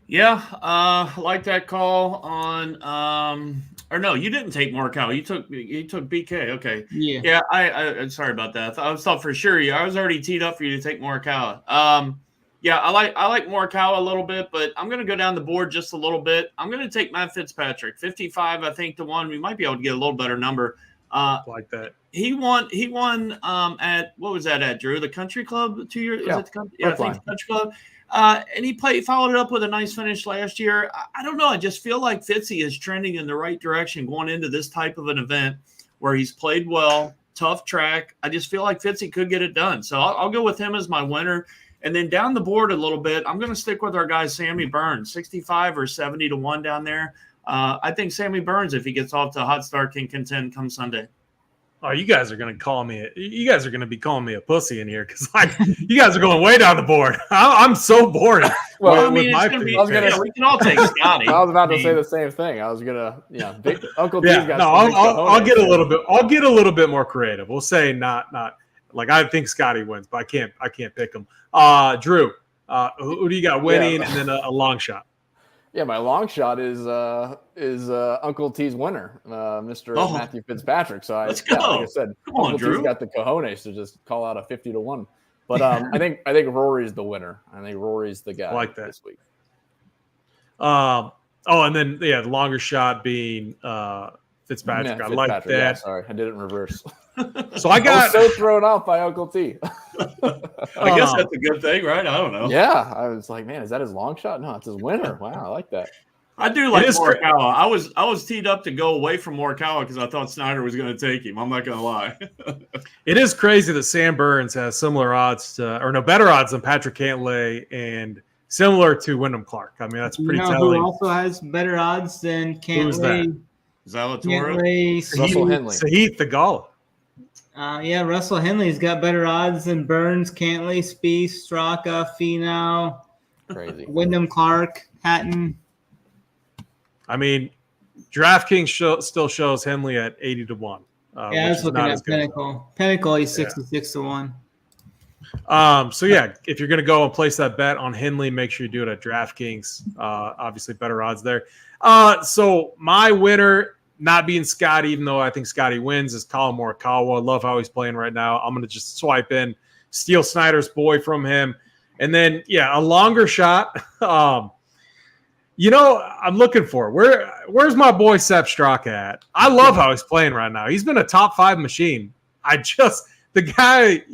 Yeah, I like that call on or no, you didn't take Morikawa. You took BK. Okay. Yeah. I'm sorry about that. I thought for sure I was already teed up for you to take Morikawa. Yeah, I like Morikawa a little bit, but I'm going to go down the board just a little bit. I'm going to take Matt Fitzpatrick, 55. I think to 1. We might be able to get a little better number. Like that. He won at what was that at, Drew? The Country Club 2 years? Yeah, was it the I think the Country Club. And he followed it up with a nice finish last year. I don't know. I just feel like Fitzy is trending in the right direction going into this type of an event where he's played well, tough track. I just feel like Fitzy could get it done. So I'll go with him as my winner. And then down the board a little bit, I'm going to stick with our guy, Sammy Burns, 65 or 70-1 down there. I think Sammy Burns, if he gets off to a hot start, can contend come Sunday. Oh, you guys are going to call me. You guys are going to be calling me a pussy in here because you guys are going way down the board. I'm so bored. Well, I mean, we can all take Scotty. I was about to say the same thing. I was gonna, Uncle T's got. No, I'll get a little bit. I'll get a little bit more creative. We'll say not like I think Scotty wins, but I can't pick him. Drew, who do you got winning, and then a long shot? Yeah, my long shot is Uncle T's winner, Mr. Matthew Fitzpatrick. So let's go. Like I said, Uncle T's got the cojones to just call out a 50-1. But I think Rory's the winner. I think Rory's the guy like that this week. And then the longer shot being Fitzpatrick. I like that. Yeah, sorry, I did it in reverse. So I was so thrown off by Uncle T. I guess that's a good thing, right? I don't know. Yeah, I was like, man, is that his long shot? No, it's his winner. Wow, I like that. I do like Morikawa. I was teed up to go away from Morikawa because I thought Snyder was going to take him. I'm not going to lie. It is crazy that Sam Burns has similar odds better odds than Patrick Cantlay and similar to Wyndham Clark. I mean, that's pretty telling. Who also has better odds than Cantlay? Who's that? Zalatoris? Russell Henley. Sahith Theegala. Russell Henley's got better odds than Burns, Cantlay, Spieth, Straka, Finau, crazy, Wyndham Clark, Hatton. I mean, DraftKings still shows Henley at 80-1. I was looking at Pinnacle. Pinnacle, he's 66-1. So if you're going to go and place that bet on Henley, make sure you do it at DraftKings. Obviously, better odds there. So my winner, not being Scotty, even though I think Scotty wins, is Colin Morikawa. I love how he's playing right now. I'm going to just swipe in, steal Snyder's boy from him. And then, a longer shot. I'm looking for where's my boy Sepp Straka at? I love how he's playing right now. He's been a top 5 machine. The guy,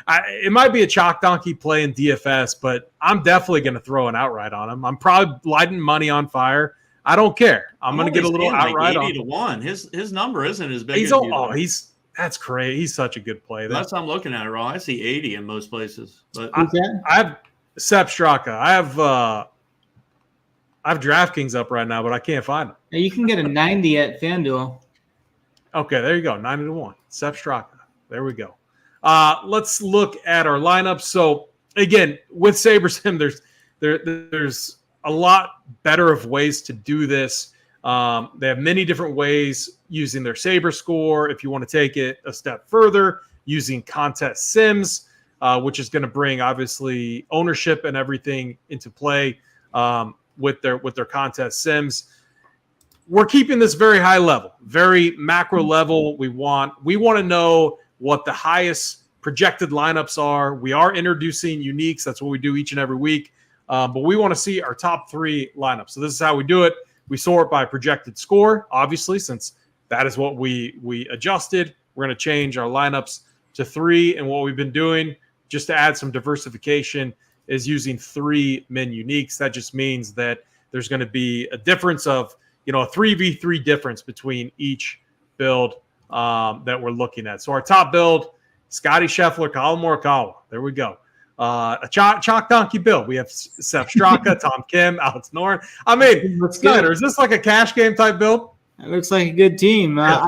It might be a chalk donkey play in DFS, but I'm definitely going to throw an outright on him. I'm probably lighting money on fire. I don't care. I'm going to get a little outright like 80 on. to 1. His number isn't as big as that's crazy. He's such a good play. That's how I'm looking at it, Raw. I see 80 in most places. But I have Sepp Straka. I have DraftKings up right now, but I can't find him. Now you can get a 90 at FanDuel. Okay, there you go. 90 to 1. Sepp Straka. There we go. Let's look at our lineup. So again, with SaberSim, there's a lot better of ways to do this. They have many different ways using their Saber score. If you want to take it a step further, using contest sims, which is going to bring obviously ownership and everything into play with their contest sims. We're keeping this very high level, very macro level. We want to know what the highest projected lineups are. We are introducing uniques. That's what we do each and every week. But we want to see our top 3 lineups. So this is how we do it. We sort by projected score, obviously, since that is what we adjusted. We're going to change our lineups to 3. And what we've been doing, just to add some diversification, is using 3 min uniques. That just means that there's going to be a difference of, a 3v3 difference between each build that we're looking at. So our top build, Scotty Scheffler, Colin Morikawa. There we go. A chalk donkey build. We have Sepp Straka, Tom Kim, Alex Noren. I mean, Snyder, is this like a cash game type build? It looks like a good team. I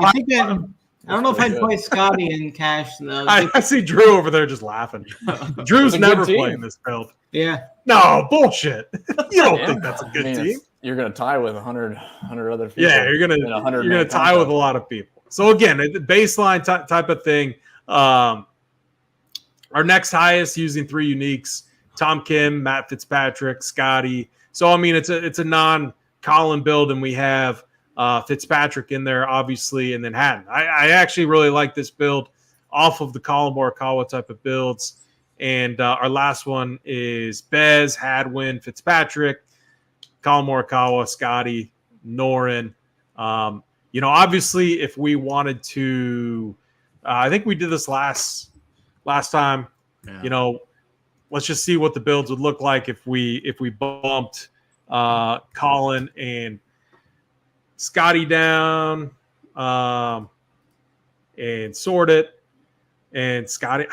don't know if I'd play Scotty in cash though. I see Drew over there just laughing. Drew's never playing this build. Yeah. No, bullshit. You don't think that's a good team? You're going to tie with 100 other people. Yeah, you're going to tie with a lot of people. So again, the baseline type of thing. Our next highest using 3 uniques: Tom Kim, Matt Fitzpatrick, Scotty. So I mean, it's a non-Colin build, and we have Fitzpatrick in there, obviously, and then Hatton. I actually really like this build off of the Colin Morikawa type of builds. And our last one is Bez, Hadwin, Fitzpatrick, Colin Morikawa, Scotty, Noren. Obviously, if we wanted to, I think we did this last time. Yeah. Let's just see what the builds would look like if we bumped Colin and Scotty down and sort it. And Scotty,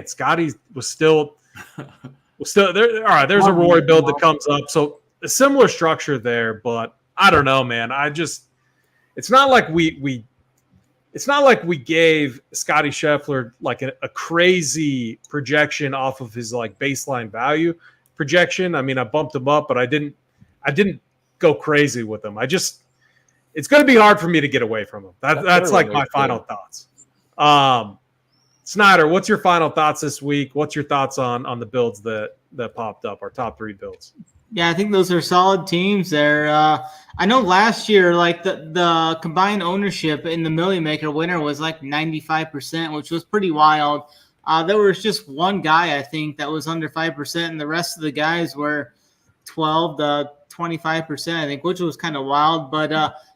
Scotty was still there. All right, there's a Rory build that comes up. So a similar structure there, but I don't know, man. It's not like we gave Scotty Scheffler like a crazy projection off of his like baseline value projection. I mean, I bumped him up, but I didn't go crazy with him. It's going to be hard for me to get away from him. That's like my final thoughts. Snyder, what's your final thoughts this week? What's your thoughts on the builds that popped up, our top 3 builds? Yeah, I think those are solid teams there. I know last year, like the combined ownership in the Millie Maker winner was like 95%, which was pretty wild. There was just one guy, I think, that was under 5%, and the rest of the guys were 12 to 25%, I think, which was kind of wild. But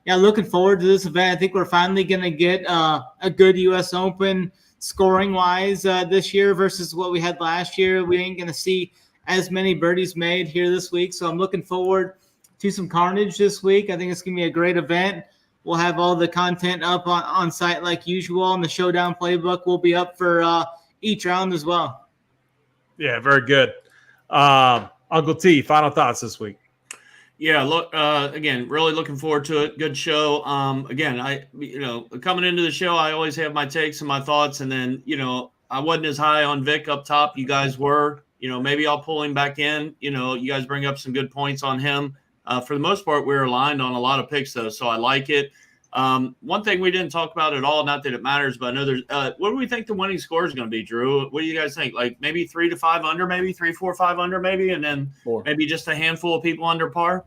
yeah, looking forward to this event. I think we're finally going to get a good U.S. Open scoring-wise this year versus what we had last year. We ain't going to see as many birdies made here this week, so I'm looking forward to some carnage this week. I think it's going to be a great event. We'll have all the content up on site like usual, and the Showdown Playbook will be up for each round as well. Yeah, very good. Uncle T, final thoughts this week. Yeah, look, again, really looking forward to it. Good show. Again, coming into the show, I always have my takes and my thoughts, and then, I wasn't as high on Vic up top. You guys were. Maybe I'll pull him back in. You guys bring up some good points on him. For the most part, we're aligned on a lot of picks, though, so I like it. One thing we didn't talk about at all, not that it matters, but I know there's what do we think the winning score is going to be, Drew? What do you guys think? Like maybe 3 to 5 under, maybe 3, 4, 5 under, maybe, and then 4. Maybe just a handful of people under par?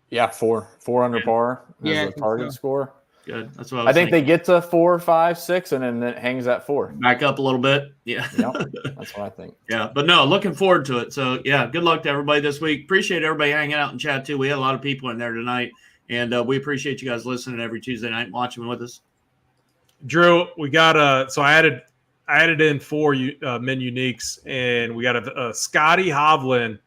Yeah, 4 under par is the target score. Good. That's what I think they get to 4, 5, 6, and then it hangs at 4. Back up a little bit. Yeah. Yep. That's what I think. Yeah. But no, looking forward to it. So, yeah, good luck to everybody this week. Appreciate everybody hanging out and chat, too. We had a lot of people in there tonight, and we appreciate you guys listening every Tuesday night and watching with us. Drew, we got so I added I added in 4 men uniques, and we got a Scotty Hovland,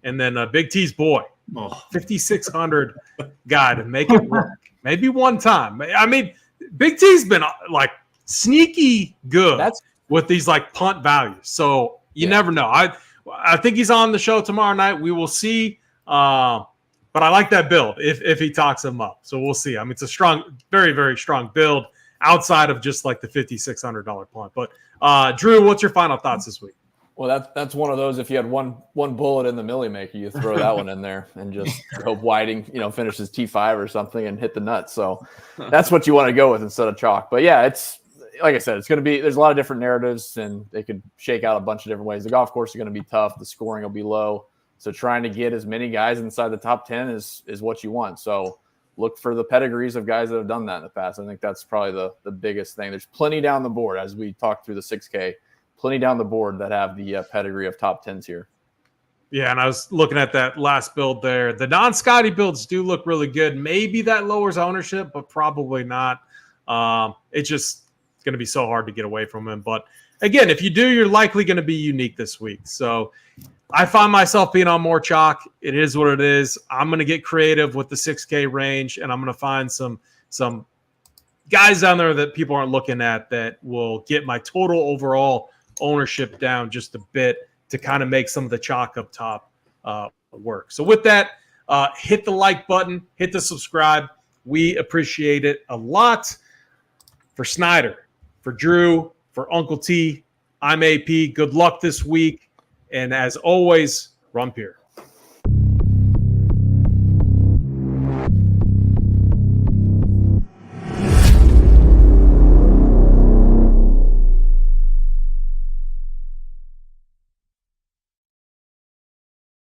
and then Big T's boy, 5,600 guy to make it work. Maybe one time. I mean, Big T's been like sneaky good with these like punt values. So you never know. I think he's on the show tomorrow night. We will see. But I like that build if he talks him up. So we'll see. I mean, it's a strong, very, very strong build outside of just like the $5,600 punt. But Drew, what's your final thoughts this week? Well, that's one of those. If you had one bullet in the Millie Maker, you throw that one in there and just hope Whiting, finishes T5 or something and hit the nuts. So that's what you want to go with instead of chalk. But yeah, it's like I said, it's going to be. There's a lot of different narratives, and they could shake out a bunch of different ways. The golf course is going to be tough. The scoring will be low. So trying to get as many guys inside the top 10 is what you want. So look for the pedigrees of guys that have done that in the past. I think that's probably the biggest thing. There's plenty down the board as we talk through the 6K. Plenty down the board that have the pedigree of top 10s here. Yeah, and I was looking at that last build there. The non-Scotty builds do look really good. Maybe that lowers ownership, but probably not. It's just going to be so hard to get away from him. But again, if you do, you're likely going to be unique this week. So I find myself being on more chalk. It is what it is. I'm going to get creative with the 6K range, and I'm going to find some guys down there that people aren't looking at that will get my total overall ownership down just a bit to kind of make some of the chalk up top work. So with that, hit the like button, hit the subscribe. We appreciate it a lot. For Snyder, for Drew, for Uncle T, I'm AP. Good luck this week. And as always, run pure.